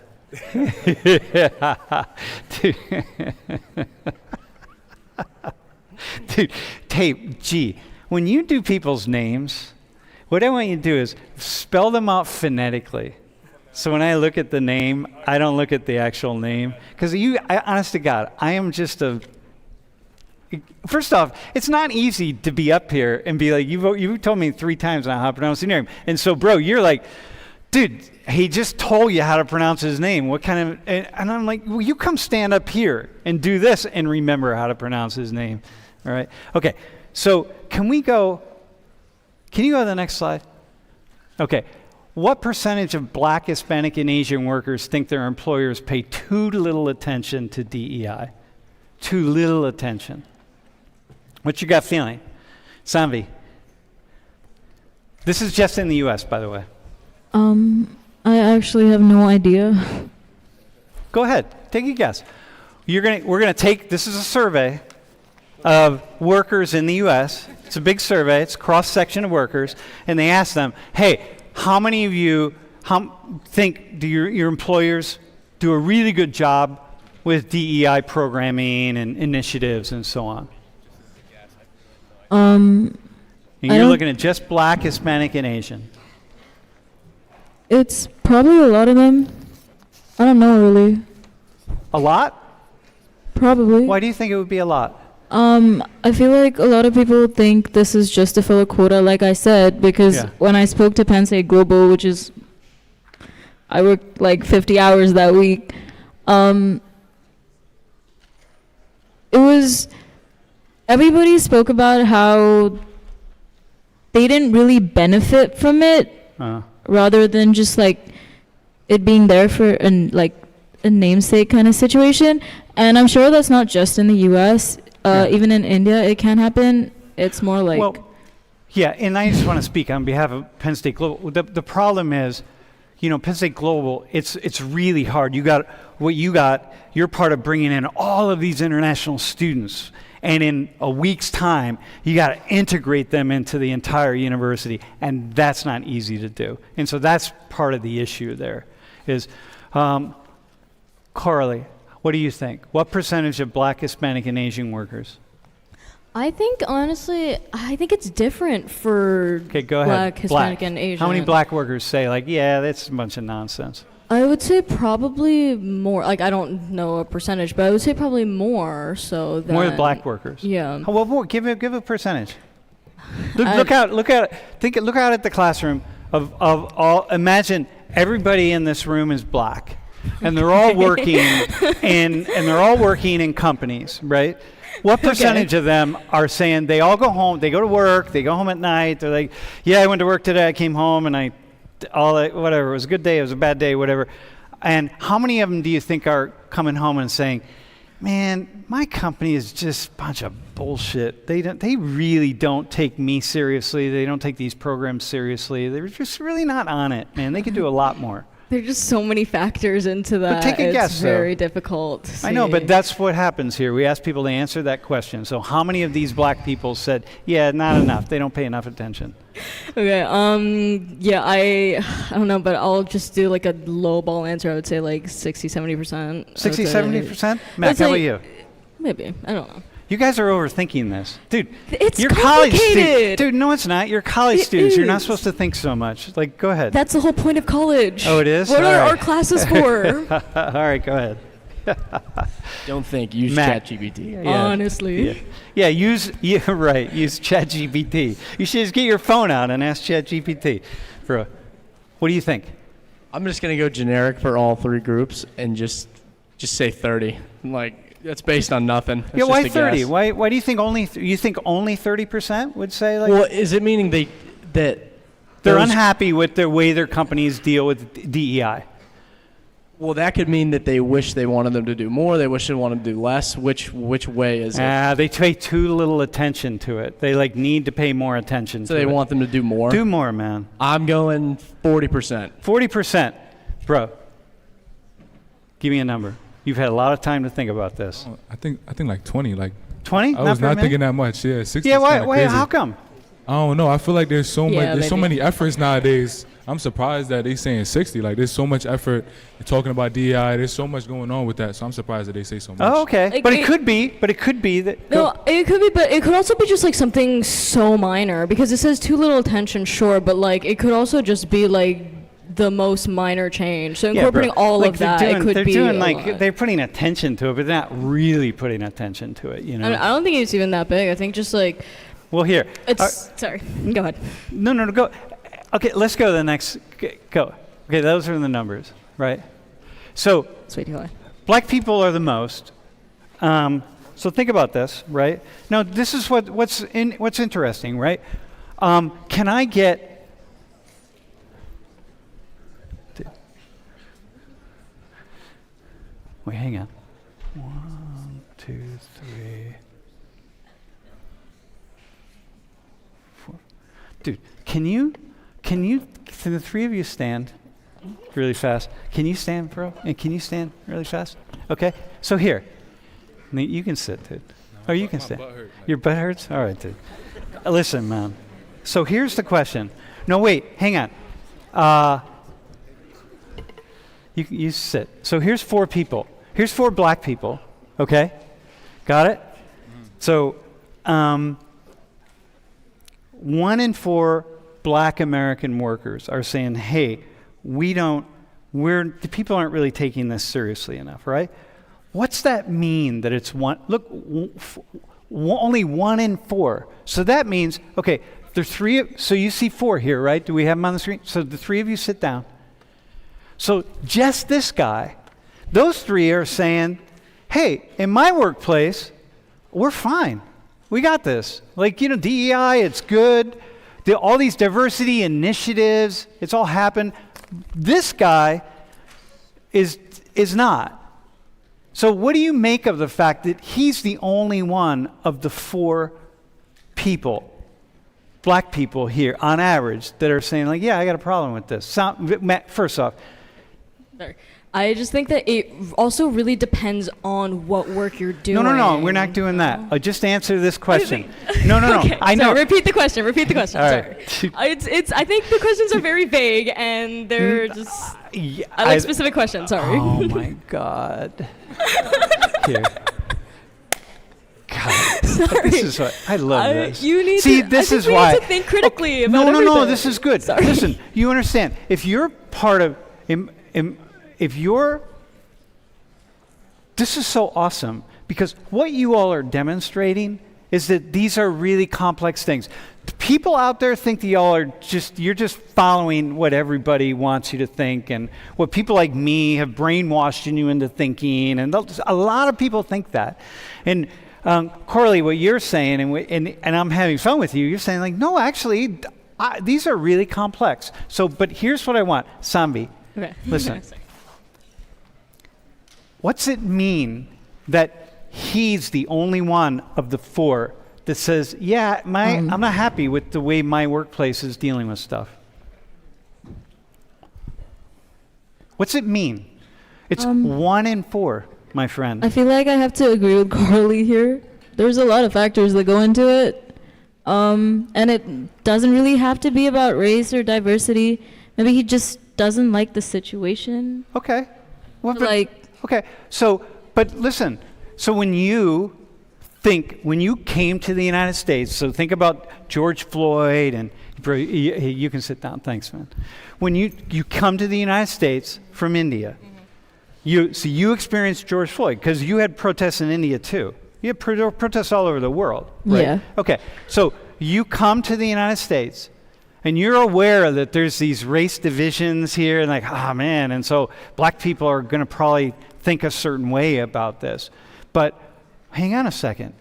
[SPEAKER 1] Dude, tape, G, when you do people's names, what I want you to do is spell them out phonetically. So when I look at the name, I don't look at the actual name. Because honest to God, I am just first off, it's not easy to be up here and be like, you told me 3 times now how to pronounce your name. And so, bro, you're like, dude, he just told you how to pronounce his name. What kind of, and I'm like, well, you come stand up here and do this and remember how to pronounce his name. All right? Okay, so can you go to the next slide? Okay, what percentage of Black, Hispanic, and Asian workers think their employers pay too little attention to DEI? Too little attention. What's your gut feeling? Samvi. This is just in the US, by the way.
[SPEAKER 5] I actually have no idea.
[SPEAKER 1] Go ahead, take a guess. We're gonna take, this is a survey of workers in the US. It's a big survey, it's a cross-section of workers, and they ask them, hey, how many of you think do your employers do a really good job with DEI programming and initiatives and so on? And you're looking at just Black, Hispanic, and Asian.
[SPEAKER 5] It's probably a lot of them. I don't know really.
[SPEAKER 1] A lot?
[SPEAKER 5] Probably.
[SPEAKER 1] Why do you think it would be a lot?
[SPEAKER 5] I feel like a lot of people think this is just to fill a quota, like I said, because when I spoke to Penn State Global, which is, I worked like 50 hours that week, it was, everybody spoke about how they didn't really benefit from it, rather than just like it being there for like a namesake kind of situation. And I'm sure that's not just in the U.S. Even in India, it can happen. It's more like...
[SPEAKER 1] Well, yeah, and I just want to speak on behalf of Penn State Global. The problem is, Penn State Global, it's really hard. You're part of bringing in all of these international students. And in a week's time, you got to integrate them into the entire university. And that's not easy to do. And so that's part of the issue there is, Coralie, what do you think? What percentage of Black, Hispanic, and Asian workers?
[SPEAKER 3] I think, honestly, it's different for
[SPEAKER 1] go ahead.
[SPEAKER 3] Black, Hispanic, and Asian.
[SPEAKER 1] How many Black workers say, like, yeah, that's a bunch of nonsense?
[SPEAKER 3] I would say probably more. Like, I don't know a percentage, but I would say probably more so than...
[SPEAKER 1] More than Black workers?
[SPEAKER 3] Yeah.
[SPEAKER 1] Well, more, give a percentage. Look out at the classroom of all, imagine everybody in this room is Black. And they're all working in companies, right? What percentage of them are saying they all go home, they go to work, they go home at night, they're like, yeah, I went to work today, I came home and whatever, it was a good day, it was a bad day, whatever. And how many of them do you think are coming home and saying, man, my company is just a bunch of bullshit. They really don't take me seriously. They don't take these programs seriously. They're just really not on it, man. They could do a lot more.
[SPEAKER 3] There are just so many factors into that.
[SPEAKER 1] But take a guess,
[SPEAKER 3] it's very difficult to see.
[SPEAKER 1] I know, but that's what happens here. We ask people to answer that question. So how many of these Black people said, yeah, not enough. They don't pay enough attention.
[SPEAKER 3] Okay, yeah, I don't know, but I'll just do like a low ball answer. I would say like 60, 70%.
[SPEAKER 1] 60, 70%? Matt, how about you?
[SPEAKER 3] Maybe. I don't know.
[SPEAKER 1] You guys are overthinking this. Dude,
[SPEAKER 3] it's
[SPEAKER 1] you're
[SPEAKER 3] complicated.
[SPEAKER 1] college students. Dude, no, it's not. You're college students. You're not supposed to think so much. Like, go ahead.
[SPEAKER 3] That's the whole point of college.
[SPEAKER 1] Oh, it is?
[SPEAKER 3] What
[SPEAKER 1] All
[SPEAKER 3] are
[SPEAKER 1] right.
[SPEAKER 3] our classes for?
[SPEAKER 1] All right, go ahead.
[SPEAKER 2] Don't think. Use
[SPEAKER 1] Matt.
[SPEAKER 2] ChatGPT.
[SPEAKER 1] Yeah.
[SPEAKER 3] Honestly.
[SPEAKER 1] Yeah, use ChatGPT. You should just get your phone out and ask ChatGPT. What do you think?
[SPEAKER 2] I'm just gonna go generic for all 3 groups and just say 30. Like, that's based on nothing. It's
[SPEAKER 1] Yeah, why
[SPEAKER 2] just a
[SPEAKER 1] 30?
[SPEAKER 2] guess.
[SPEAKER 1] Why do you think only 30% would say like?
[SPEAKER 2] Well, is it meaning that
[SPEAKER 1] they're
[SPEAKER 2] those-
[SPEAKER 1] unhappy with the way their companies deal with DEI?
[SPEAKER 2] Well, that could mean that they wish they wanted them to do more. They wish they wanted to do less. Which way is it?
[SPEAKER 1] They pay too little attention to it. They need to pay more attention
[SPEAKER 2] So
[SPEAKER 1] to it.
[SPEAKER 2] they want them to do more.
[SPEAKER 1] Do more, man.
[SPEAKER 2] I'm going 40%.
[SPEAKER 1] 40%. Bro, give me a number. You've had a lot of time to think about this.
[SPEAKER 4] Oh, I think like 20. Like
[SPEAKER 1] 20?
[SPEAKER 4] I was
[SPEAKER 1] very
[SPEAKER 4] not
[SPEAKER 1] many?
[SPEAKER 4] thinking that much. Yeah, 60.
[SPEAKER 1] Yeah,
[SPEAKER 4] is
[SPEAKER 1] why?
[SPEAKER 4] kinda crazy.
[SPEAKER 1] How come?
[SPEAKER 4] I don't know. I feel like there's so
[SPEAKER 3] Yeah,
[SPEAKER 4] many
[SPEAKER 3] maybe.
[SPEAKER 4] efforts nowadays. I'm surprised that they saying 60. Like, there's so much effort in talking about DEI. There's so much going on with that. So I'm surprised that they say so much.
[SPEAKER 1] Oh, okay.
[SPEAKER 3] Like,
[SPEAKER 1] But it could be that.
[SPEAKER 3] No, it could be, but it could also be just like something so minor because it says too little attention, sure, but like it could also just be like the most minor change. So incorporating all
[SPEAKER 1] like
[SPEAKER 3] of that, it could
[SPEAKER 1] they're
[SPEAKER 3] be
[SPEAKER 1] doing
[SPEAKER 3] a
[SPEAKER 1] like
[SPEAKER 3] lot.
[SPEAKER 1] they're putting attention to it, but they're not really putting attention to it. You know.
[SPEAKER 3] I don't think it's even that big. I think just like
[SPEAKER 1] Well, here.
[SPEAKER 3] it's. Sorry, go ahead.
[SPEAKER 1] No, go. Okay, let's go to the next. Go. Okay, those are the numbers, right? So
[SPEAKER 3] Sweet, go ahead.
[SPEAKER 1] black people are the most. So think about this, right? Now, this is what's interesting, right? Can I get? Wait, hang on. 1, 2, 3, 4. Dude, can the three of you stand really fast? Can you stand, bro? And can you stand really fast? Okay. So here, you can sit, dude. Oh, you can stand. Your butt hurts? All right, dude. Listen, man. So here's the question. No, wait, hang on. You sit. So here's 4 people. Here's 4 black people. Okay? Got it? So 1 in 4 black American workers are saying, hey, the people aren't really taking this seriously enough, right? What's that mean that it's one? Look, only 1 in 4. So that means, okay, there's 3, so you see 4 here, right? Do we have them on the screen? So the 3 of you sit down. So just this guy, those 3 are saying, hey, in my workplace, we're fine. We got this. Like, DEI, it's good. All these diversity initiatives, it's all happened. This guy is not. So what do you make of the fact that he's the only one of the 4 people, black people here, on average, that are saying, like, yeah, I got a problem with this? First off,
[SPEAKER 3] Sorry. I just think that it also really depends on what work you're doing.
[SPEAKER 1] No, we're not doing that. Just answer this question. No.
[SPEAKER 3] Okay,
[SPEAKER 1] I know.
[SPEAKER 3] Sorry, repeat the question.
[SPEAKER 1] All
[SPEAKER 3] Sorry.
[SPEAKER 1] right.
[SPEAKER 3] I think the questions are very vague and they're just. I like specific questions. Sorry.
[SPEAKER 1] Oh my God. Here. God.
[SPEAKER 3] Sorry.
[SPEAKER 1] This is what I love. This.
[SPEAKER 3] You need
[SPEAKER 1] See,
[SPEAKER 3] to,
[SPEAKER 1] this
[SPEAKER 3] I
[SPEAKER 1] is
[SPEAKER 3] think
[SPEAKER 1] why.
[SPEAKER 3] We need to think critically about
[SPEAKER 1] No.
[SPEAKER 3] everything.
[SPEAKER 1] This is good.
[SPEAKER 3] Sorry.
[SPEAKER 1] Listen, you understand? If you're part of, if you're, this is so awesome because what you all are demonstrating is that these are really complex things. People out there think that you're just following what everybody wants you to think and what people like me have brainwashed you into thinking, and a lot of people think that. And Corley, what you're saying, and I'm having fun with you, you're saying like, no, actually, these are really complex. So, but here's what I want, Samvi.
[SPEAKER 3] Okay.
[SPEAKER 1] Listen. What's it mean that he's the only one of the 4 that says, yeah, I'm not happy with the way my workplace is dealing with stuff? What's it mean? It's 1 in 4, my friend.
[SPEAKER 5] I feel like I have to agree with Carly here. There's a lot of factors that go into it. And it doesn't really have to be about race or diversity. Maybe he just doesn't like the situation.
[SPEAKER 1] Okay. Well,
[SPEAKER 5] Okay,
[SPEAKER 1] so, but listen, so when you came to the United States, so think about George Floyd, and you can sit down, thanks, man. When you come to the United States from India, you experienced George Floyd, because you had protests in India too. You had protests all over the world, right?
[SPEAKER 5] Yeah.
[SPEAKER 1] Okay, so you come to the United States, and you're aware that there's these race divisions here, and like, man, and so black people are going to probably think a certain way about this. But hang on a second.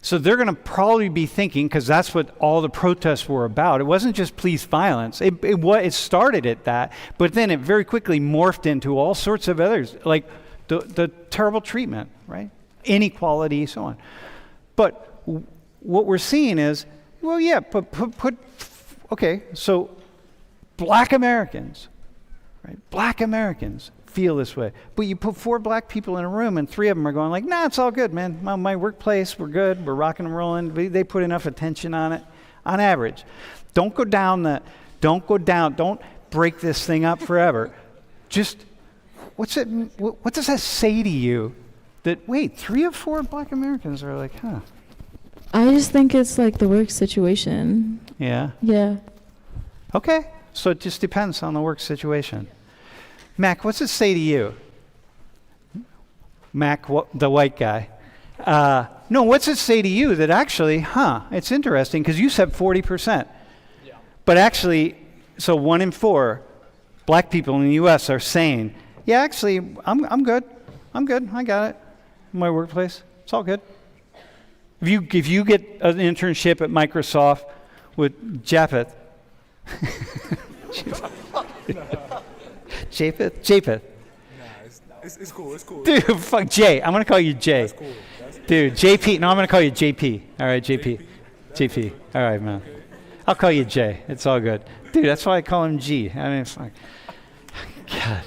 [SPEAKER 1] So they're going to probably be thinking, because that's what all the protests were about. It wasn't just police violence. It started at that, but then it very quickly morphed into all sorts of others, like the terrible treatment, right? Inequality, so on. But what we're seeing is, well, yeah, okay, so black Americans, right? Black Americans feel this way. But you put 4 black people in a room and 3 of them are going like, nah, it's all good, man. My workplace, we're good. We're rocking and rolling. They put enough attention on it on average. Don't break this thing up forever. Just, what does that say to you? That, wait, 3 of 4 black Americans are like, huh.
[SPEAKER 5] I just think it's like the work situation.
[SPEAKER 1] Yeah?
[SPEAKER 5] Yeah.
[SPEAKER 1] Okay, so it just depends on the work situation. Mac, what's it say to you? Mac, the white guy. No, what's it say to you that actually, it's interesting, because you said 40%. Yeah. But actually, so 1 in 4 black people in the U.S. are saying, yeah, actually, I'm good. I got it. In my workplace, it's all good. If you get an internship at Microsoft with Japheth, Japheth.
[SPEAKER 4] It's cool.
[SPEAKER 1] Dude, fuck Jay. I'm gonna call you Jay.
[SPEAKER 4] That's cool.
[SPEAKER 1] Dude, JP. No, I'm gonna call you JP. All right, JP. JP. All right, man. I'll call you Jay. It's all good. Dude, that's why I call him G. I mean, it's like, God.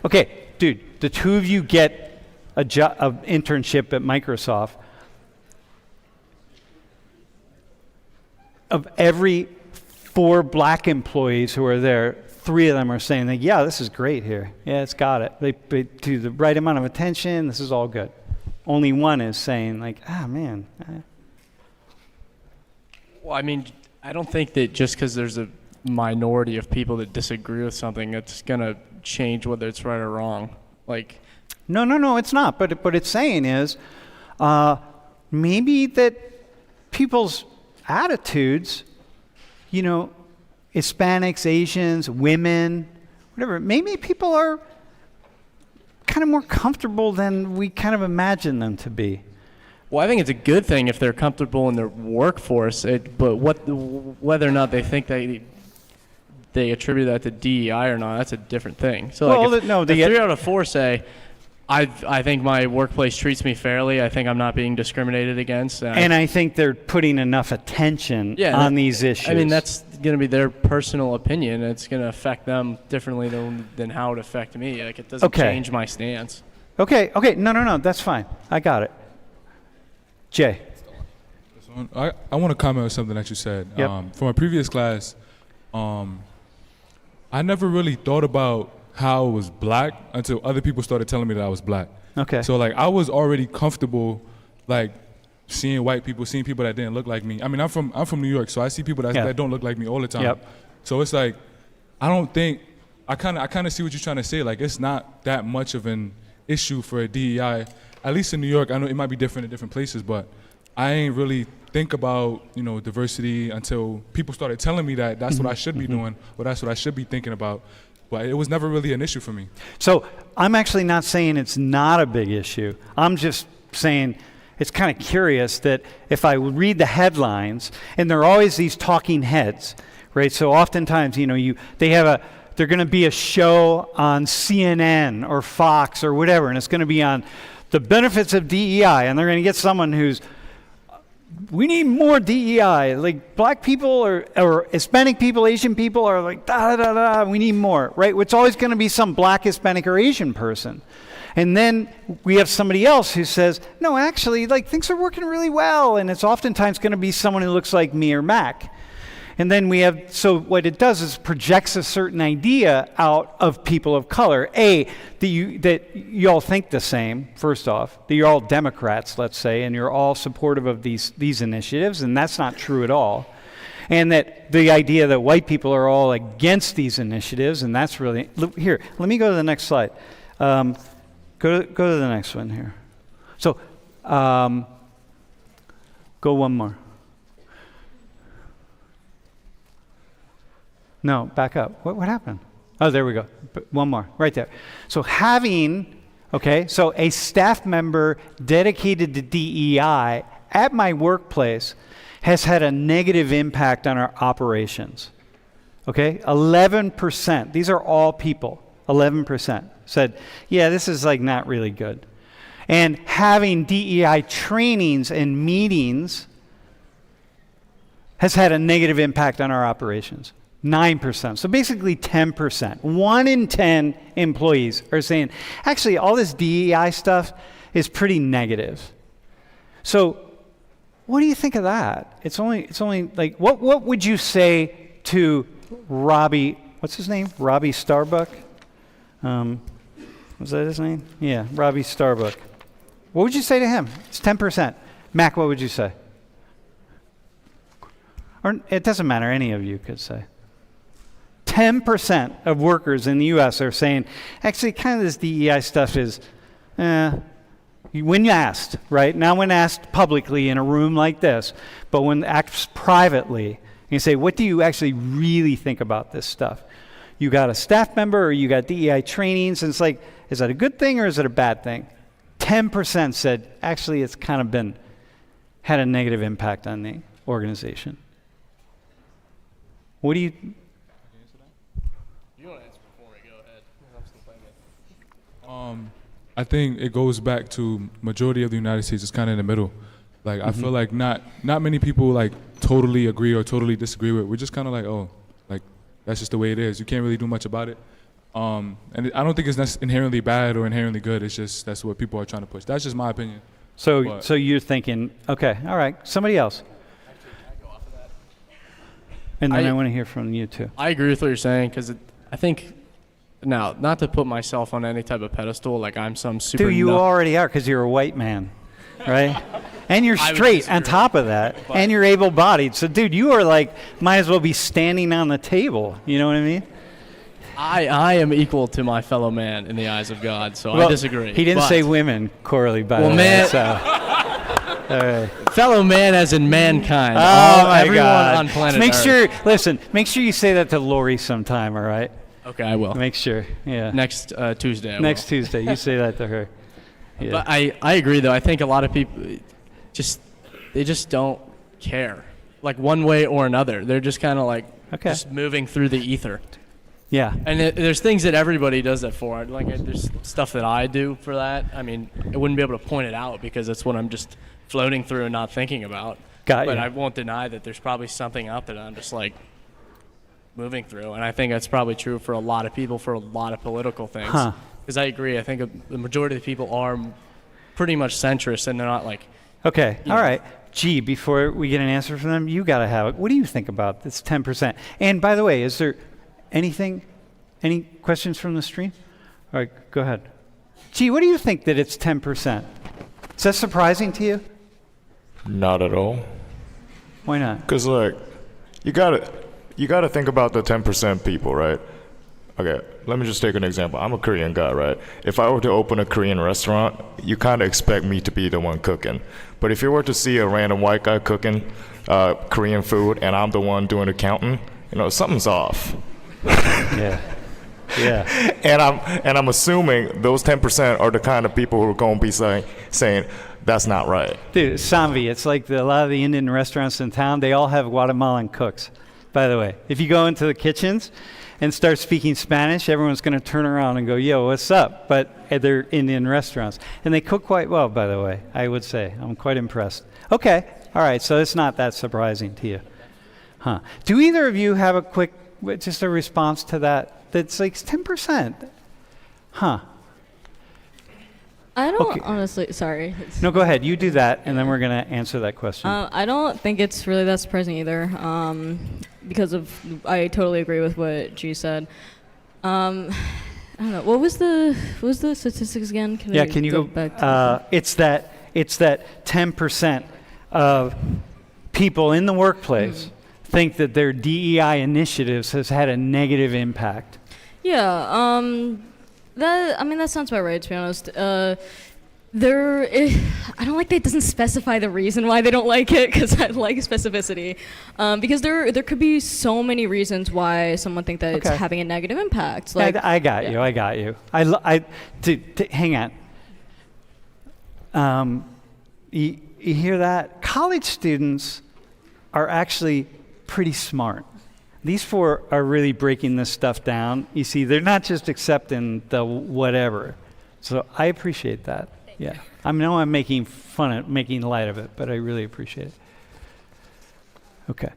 [SPEAKER 1] Okay, dude. The 2 of you get an internship at Microsoft. Of every 4 black employees who are there, 3 of them are saying, like, yeah, this is great here. Yeah, it's got it. They do the right amount of attention. This is all good. Only 1 is saying, like, man.
[SPEAKER 2] Well, I mean, I don't think that just because there's a minority of people that disagree with something, it's going to change whether it's right or wrong. Like,
[SPEAKER 1] No, it's not. But what it's saying is maybe that people's attitudes, Hispanics, Asians, women, whatever, maybe people are kind of more comfortable than we kind of imagine them to be.
[SPEAKER 2] well, I think it's a good thing if they're comfortable in their workforce. But whether or not they think they attribute that to DEI or not, that's a different thing. So
[SPEAKER 1] Well,
[SPEAKER 2] like
[SPEAKER 1] no,
[SPEAKER 2] if 3 out of 4 say, I think my workplace treats me fairly. I think I'm not being discriminated against.
[SPEAKER 1] And I think they're putting enough attention on these issues.
[SPEAKER 2] I mean, that's going to be their personal opinion. It's going to affect them differently than how it affect me. Like, it doesn't change my stance.
[SPEAKER 1] Okay. No, that's fine. I got it. Jay.
[SPEAKER 4] I want to comment on something that you said.
[SPEAKER 1] Yep.
[SPEAKER 4] From a previous class, I never really thought about how I was black until other people started telling me that I was black.
[SPEAKER 1] Okay.
[SPEAKER 4] So like I was already comfortable like seeing white people, seeing people that didn't look like me. I mean, I'm from New York, so I see people that don't look like me all the time.
[SPEAKER 1] Yep.
[SPEAKER 4] So it's like I kind of see what you're trying to say. Like, it's not that much of an issue for a DEI, at least in New York. I know it might be different in different places, but I ain't really think about, diversity until people started telling me that that's what I should be doing, or that's what I should be thinking about. But it was never really an issue for me.
[SPEAKER 1] So I'm actually not saying it's not a big issue. I'm just saying it's kind of curious that if I would read the headlines, and there are always these talking heads, right? So oftentimes, they're going to be a show on CNN or Fox or whatever, and it's going to be on the benefits of DEI, and they're going to get someone who's, we need more DEI. Like, black people or Hispanic people, Asian people are like, we need more, right? It's always going to be some black, Hispanic, or Asian person. And then we have somebody else who says, no, actually, like, things are working really well. And it's oftentimes going to be someone who looks like me or Mac. And then so what it does is projects a certain idea out of people of color. That you all think the same, first off, that you're all Democrats, let's say, and you're all supportive of these initiatives, and that's not true at all. And that the idea that white people are all against these initiatives, and that's really, here, let me go to the next slide. Go to the next one here. So, go one more. No, back up. What happened? Oh, there we go. One more, right there. So so a staff member dedicated to DEI at my workplace has had a negative impact on our operations. Okay, 11%. These are all people. 11% said, yeah, this is like not really good. And having DEI trainings and meetings has had a negative impact on our operations. 9%. So basically 10%. 1 in 10 employees are saying, actually, all this DEI stuff is pretty negative. So what do you think of that? It's only like, what would you say to Robbie what's his name? Robbie Starbuck. Was that his name? Yeah, Robbie Starbuck. What would you say to him? It's 10%. Mac, what would you say? Or it doesn't matter, any of you could say. 10% of workers in the U.S. are saying, actually, kind of this DEI stuff is, when you asked, right? Now when asked publicly in a room like this, but when asked privately, you say, what do you actually really think about this stuff? You got a staff member or you got DEI trainings, and it's like, is that a good thing or is it a bad thing? 10% said, actually, it's kind of had a negative impact on the organization. What do you...
[SPEAKER 2] You want to answer before we go ahead? I'm still thinking.
[SPEAKER 4] I think it goes back to majority of the United States is kind of in the middle. Like, I feel like not many people like totally agree or totally disagree with it. We're just kind of like, oh, like that's just the way it is. You can't really do much about it. And I don't think it's inherently bad or inherently good. It's just that's what people are trying to push. That's just my opinion.
[SPEAKER 1] So you're thinking, okay, all right, somebody else.
[SPEAKER 2] Actually, can I go off of that?
[SPEAKER 1] And then I want to hear from you too.
[SPEAKER 2] I agree with what you're saying because I think, now, not to put myself on any type of pedestal, like I'm some super...
[SPEAKER 1] Dude, you already are because you're a white man, right? And you're
[SPEAKER 2] I would
[SPEAKER 1] straight
[SPEAKER 2] disagree,
[SPEAKER 1] on top of that,
[SPEAKER 2] but-
[SPEAKER 1] and you're able-bodied. So, dude, you are like, might as well be standing on the table. You know what I mean?
[SPEAKER 2] I am equal to my fellow man in the eyes of God, so
[SPEAKER 1] Well,
[SPEAKER 2] I disagree.
[SPEAKER 1] He didn't
[SPEAKER 2] But
[SPEAKER 1] say women, Corley, by
[SPEAKER 2] Well,
[SPEAKER 1] the way.
[SPEAKER 2] man-
[SPEAKER 1] So. All right.
[SPEAKER 2] fellow man as in mankind.
[SPEAKER 1] Oh, my
[SPEAKER 2] everyone
[SPEAKER 1] God.
[SPEAKER 2] on planet
[SPEAKER 1] Make
[SPEAKER 2] Earth.
[SPEAKER 1] make sure you say that to Lori sometime, all right?
[SPEAKER 2] Okay, I will.
[SPEAKER 1] Make sure, yeah.
[SPEAKER 2] Next Tuesday, I
[SPEAKER 1] Next
[SPEAKER 2] will.
[SPEAKER 1] Tuesday, you say that to her. Yeah.
[SPEAKER 2] But I agree, though. I think a lot of people they just don't care, like one way or another. They're just kind of like just moving through the ether.
[SPEAKER 1] Yeah.
[SPEAKER 2] And there's things that everybody does that for. Like there's stuff that I do for that. I mean, I wouldn't be able to point it out because that's what I'm just floating through and not thinking about.
[SPEAKER 1] Got
[SPEAKER 2] But
[SPEAKER 1] you.
[SPEAKER 2] I won't deny that there's probably something out there that I'm just like moving through. And I think that's probably true for a lot of people for a lot of political things.
[SPEAKER 1] Huh.
[SPEAKER 2] Because I agree. I think the majority of the people are pretty much centrist and they're not like...
[SPEAKER 1] Okay,
[SPEAKER 2] you
[SPEAKER 1] all
[SPEAKER 2] know.
[SPEAKER 1] right. Gee, before we get an answer from them, you got to have it. What do you think about this 10%? And by the way, is there any questions from the stream? All right, go ahead. Gee, what do you think that it's 10%? Is that surprising to you?
[SPEAKER 6] Not at all.
[SPEAKER 1] Why not?
[SPEAKER 6] Because, like, you gotta think about the 10% people, right? Okay, let me just take an example. I'm a Korean guy, right? If I were to open a Korean restaurant, you kind of expect me to be the one cooking. But if you were to see a random white guy cooking Korean food and I'm the one doing the counting, something's off.
[SPEAKER 1] Yeah. Yeah.
[SPEAKER 6] And I'm assuming those 10% are the kind of people who are going to be saying that's not right.
[SPEAKER 1] Dude, Samvi, it's like a lot of the Indian restaurants in town, they all have Guatemalan cooks, by the way. If you go into the kitchens and start speaking Spanish, everyone's going to turn around and go, yo, what's up? But they're Indian restaurants. And they cook quite well, by the way, I would say. I'm quite impressed. Okay. All right. So it's not that surprising to you. Huh. Do either of you have just a response to that? That's like 10%. Huh.
[SPEAKER 3] I don't
[SPEAKER 1] Okay.
[SPEAKER 3] honestly, sorry.
[SPEAKER 1] No, go ahead. You do that, and then we're going to answer that question.
[SPEAKER 3] I don't think it's really that surprising either, because I totally agree with what G said. I don't know. What was the statistics again? Can
[SPEAKER 1] you go
[SPEAKER 3] back to
[SPEAKER 1] it's that 10% of people in the workplace think that their DEI initiatives has had a negative impact.
[SPEAKER 3] Yeah, that sounds about right, to be honest. I don't like that it doesn't specify the reason why they don't like it, because I like specificity. Because there could be so many reasons why someone think that it's having a negative impact. Like,
[SPEAKER 1] I got you. Hang on. You hear that? College students are actually pretty smart. These four are really breaking this stuff down. You see, they're not just accepting the whatever. So I appreciate that. Yeah. I know I'm making light of it, but I really appreciate it. Okay.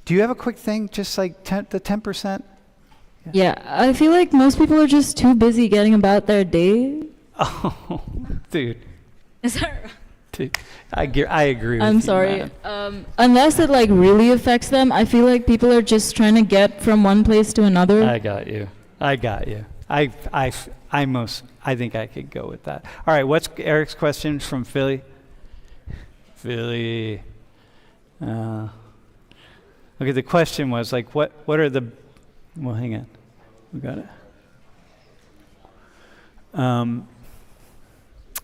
[SPEAKER 1] Do you have a quick thing, just like the 10%?
[SPEAKER 5] Yeah, I feel like most people are just too busy getting about their day.
[SPEAKER 1] Oh, dude.
[SPEAKER 3] is that
[SPEAKER 1] with you. I agree with you.
[SPEAKER 5] I'm sorry.
[SPEAKER 1] man.
[SPEAKER 5] Unless it like really affects them, I feel like people are just trying to get from one place to another.
[SPEAKER 1] I got you. I think I could go with that. All right, what's Eric's question from Philly? Philly. Okay, the question was like, what are the? Well, hang on, we got it.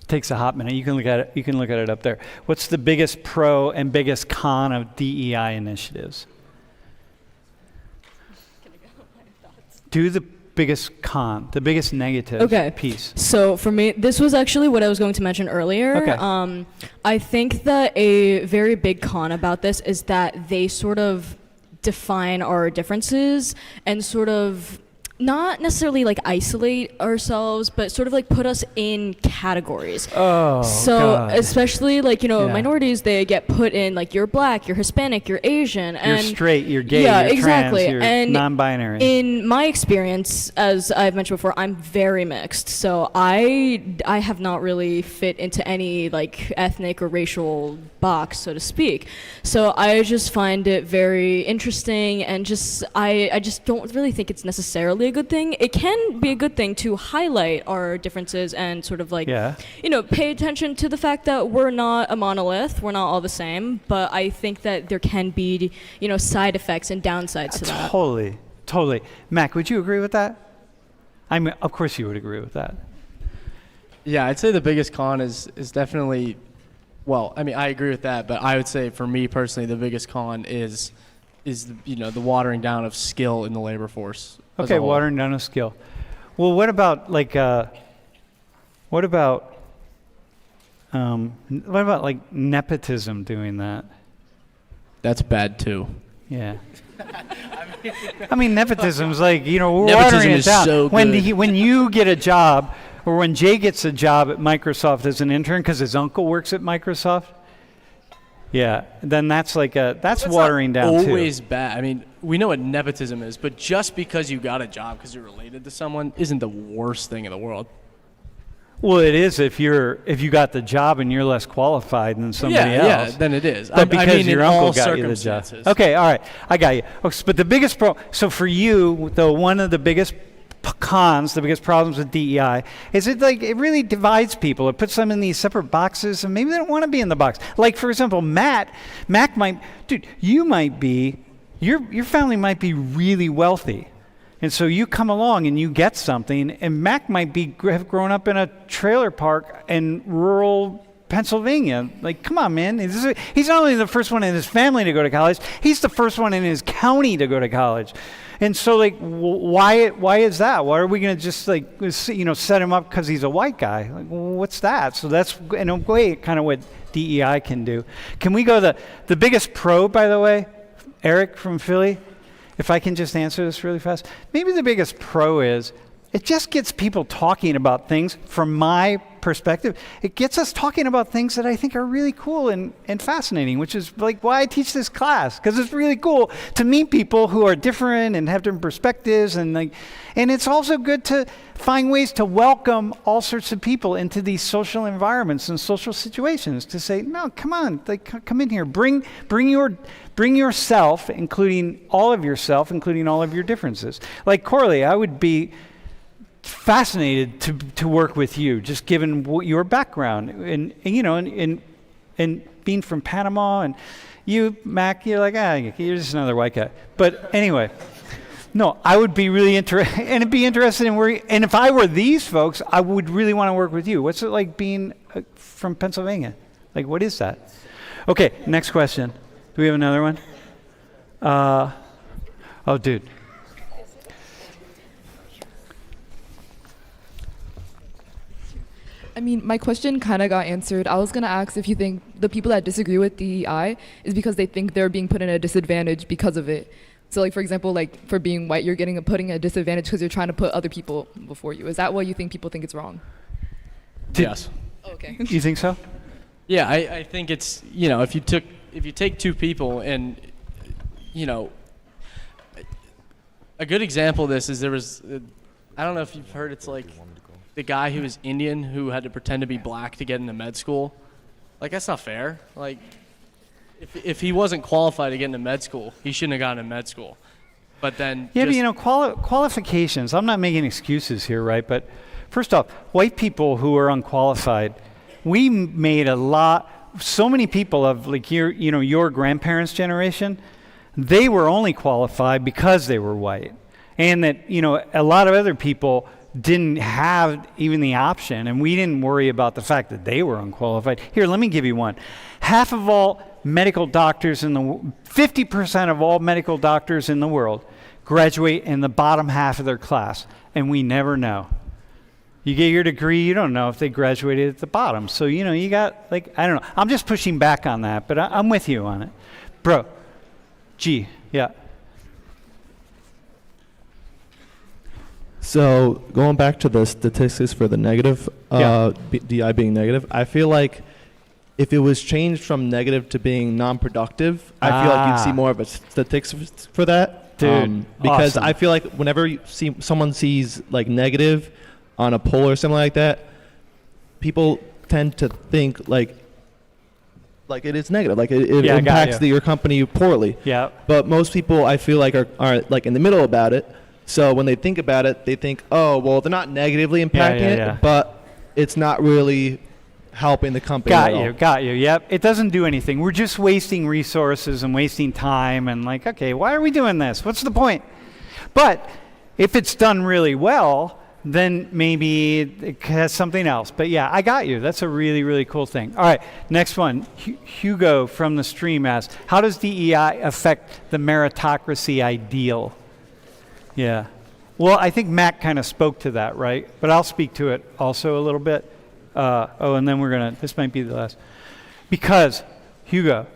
[SPEAKER 1] Takes a hot minute. You can look at it. You can look at it up there. What's the biggest pro and biggest con of DEI initiatives? Do the biggest con, the biggest negative piece.
[SPEAKER 3] So for me, this was actually what I was going to mention earlier.
[SPEAKER 1] Okay.
[SPEAKER 3] I think that a very big con about this is that they sort of define our differences and sort of not necessarily like isolate ourselves, but sort of like put us in categories.
[SPEAKER 1] Oh,
[SPEAKER 3] so
[SPEAKER 1] God.
[SPEAKER 3] Especially like, you know,
[SPEAKER 1] Yeah.
[SPEAKER 3] minorities, they get put in like you're black, you're Hispanic, you're Asian.
[SPEAKER 1] You're
[SPEAKER 3] And
[SPEAKER 1] straight, you're gay,
[SPEAKER 3] yeah,
[SPEAKER 1] you're
[SPEAKER 3] exactly.
[SPEAKER 1] trans, you're
[SPEAKER 3] And
[SPEAKER 1] non-binary.
[SPEAKER 3] in my experience, as I've mentioned before, I'm very mixed. So I have not really fit into any like ethnic or racial box, so to speak. So I just find it very interesting, and just I just don't really think it's necessarily a good thing. It can be a good thing to highlight our differences and sort of like,
[SPEAKER 1] Yeah.
[SPEAKER 3] you know, pay attention to the fact that we're not a monolith, we're not all the same, but I think that there can be, you know, side effects and downsides to that.
[SPEAKER 1] Totally. Mac, would you agree with that? I mean, of course you would agree with that.
[SPEAKER 2] Yeah, I'd say the biggest con is definitely, well, I mean, I agree with that, but I would say for me personally, the biggest con is you know, the watering down of skill in the labor force.
[SPEAKER 1] Okay, watering down a skill. Well, what about like nepotism doing that?
[SPEAKER 2] That's bad too.
[SPEAKER 1] Yeah. I mean, nepotism's like, you know, we're
[SPEAKER 2] Nepotism
[SPEAKER 1] watering it
[SPEAKER 2] is
[SPEAKER 1] down.
[SPEAKER 2] so
[SPEAKER 1] when
[SPEAKER 2] good.
[SPEAKER 1] when you get a job, or when Jay gets a job at Microsoft as an intern because his uncle works at Microsoft, yeah, then that's like that's watering down too.
[SPEAKER 2] Always bad. I mean, we know what nepotism is, but just because you got a job because you're related to someone isn't the worst thing in the world.
[SPEAKER 1] Well, it is if you got the job and you're less qualified than somebody else.
[SPEAKER 2] Yeah, then it is.
[SPEAKER 1] But because
[SPEAKER 2] I mean,
[SPEAKER 1] your
[SPEAKER 2] in
[SPEAKER 1] uncle
[SPEAKER 2] all
[SPEAKER 1] got you the job.
[SPEAKER 2] circumstances.
[SPEAKER 1] Okay, all right, I got you. Okay, but the biggest so for you, though, one of the biggest cons, the biggest problems with DEI is it really divides people. It puts them in these separate boxes, and maybe they don't want to be in the box. Like, for example, Mac might, dude, you might be, your family might be really wealthy. And so you come along and you get something, and Mac might have grown up in a trailer park in rural Pennsylvania. Like, come on, man. He's not only the first one in his family to go to college, he's the first one in his county to go to college. And so, like, why is that? Why are we going to just, like, you know, set him up because he's a white guy? Like, what's that? So that's, in a way, kind of what DEI can do. Can we go the biggest pro, by the way, Eric from Philly? If I can just answer this really fast. Maybe the biggest pro is it just gets people talking about things from my perspective. It gets us talking about things that I think are really cool and fascinating, which is like why I teach this class, because it's really cool to meet people who are different and have different perspectives, and it's also good to find ways to welcome all sorts of people into these social environments and social situations, to say, no, come on, come in here, bring yourself, including all of your differences. Like Corley, I would be fascinated to work with you, just given your background and you know, and being from Panama, and you, Mac, you're like, you're just another white guy. But anyway, no, I would be really interested in working. And if I were these folks, I would really want to work with you. What's it like being from Pennsylvania? Like, what is that? Okay, next question. Do we have another one? Oh, dude.
[SPEAKER 7] I mean, my question kind of got answered. I was going to ask if you think the people that disagree with DEI is because they think they're being put in a disadvantage because of it. So, like, for example, like, for being white, you're putting a disadvantage because you're trying to put other people before you. Is that why you think people think it's wrong?
[SPEAKER 2] Yes.
[SPEAKER 7] Oh, okay.
[SPEAKER 1] You think so?
[SPEAKER 2] Yeah, I think it's, you know, if you take two people and, you know, a good example of this is there was, I don't know if you've heard, it's like the guy who was Indian who had to pretend to be black to get into med school. Like, that's not fair. Like, if he wasn't qualified to get into med school, he shouldn't have gotten into med school. But then
[SPEAKER 1] Yeah, but you know, qualifications, I'm not making excuses here, right? But first off, white people who are unqualified, we made so many people of like your grandparents' generation, they were only qualified because they were white. And that, a lot of other people didn't have even the option, and we didn't worry about the fact that they were unqualified. Here, let me give you one. Half of all medical doctors 50% of all medical doctors in the world graduate in the bottom half of their class, and we never know. You get your degree, you don't know if they graduated at the bottom. So, you got, like, I don't know. I'm just pushing back on that, but I'm with you on it. Bro, G, yeah.
[SPEAKER 8] So going back to the statistics for the negative, DI being negative, I feel like if it was changed from negative to being non-productive, I feel like you'd see more of a statistics for that.
[SPEAKER 1] Dude,
[SPEAKER 8] because
[SPEAKER 1] awesome.
[SPEAKER 8] I feel like whenever someone sees like negative on a poll or something like that, people tend to think like it is negative, like it impacts your company poorly.
[SPEAKER 1] Yeah.
[SPEAKER 8] But most people, I feel like are like in the middle about it. So when they think about it, they think, oh, well, they're not negatively impacting it, but it's not really helping the company at all.
[SPEAKER 1] Got you. Yep. It doesn't do anything. We're just wasting resources and wasting time and like, okay, why are we doing this? What's the point? But if it's done really well, then maybe it has something else. But yeah, I got you. That's a really, really cool thing. All right, next one. Hugo from the stream asks, how does DEI affect the meritocracy ideal? Yeah. Well, I think Matt kind of spoke to that, right? But I'll speak to it also a little bit. And then this might be the last. Because, Hugo,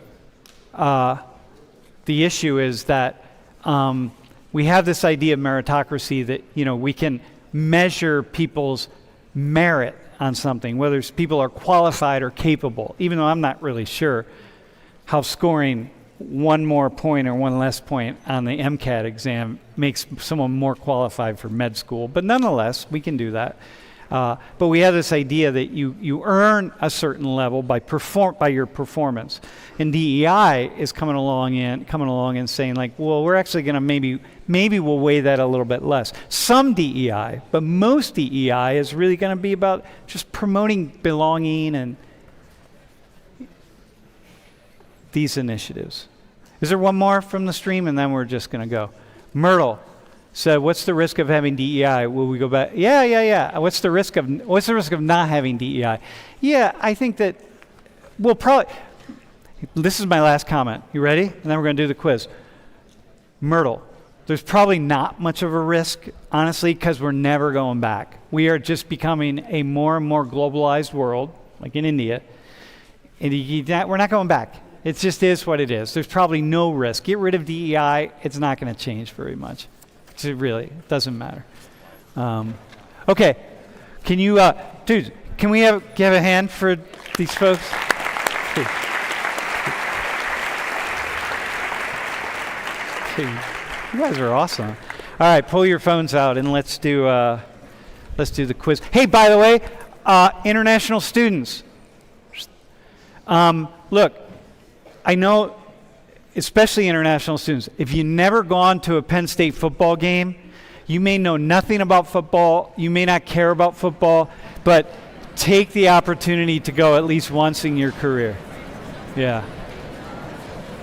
[SPEAKER 1] the issue is that we have this idea of meritocracy that, we can measure people's merit on something, whether people are qualified or capable, even though I'm not really sure how scoring one more point or one less point on the MCAT exam makes someone more qualified for med school. But nonetheless, we can do that. But we have this idea that you earn a certain level by your performance. And DEI is coming along and saying like, well, we're actually going to maybe we'll weigh that a little bit less. Some DEI, but most DEI is really going to be about just promoting belonging and these initiatives. Is there one more from the stream? And then we're just going to go. Myrtle said, what's the risk of having DEI? Will we go back? Yeah. What's the risk of not having DEI? Yeah, I think that we'll probably, this is my last comment. You ready? And then we're going to do the quiz. Myrtle, there's probably not much of a risk, honestly, because we're never going back. We are just becoming a more and more globalized world, like in India, and we're not going back. It just is what it is. There's probably no risk. Get rid of DEI, it's not going to change very much. It doesn't matter. Okay, can you, dude, can we have a hand for these folks? Dude. You guys are awesome. All right, pull your phones out and let's do the quiz. Hey, by the way, international students. Look, I know, especially international students, if you've never gone to a Penn State football game, you may know nothing about football, you may not care about football, but take the opportunity to go at least once in your career. Yeah.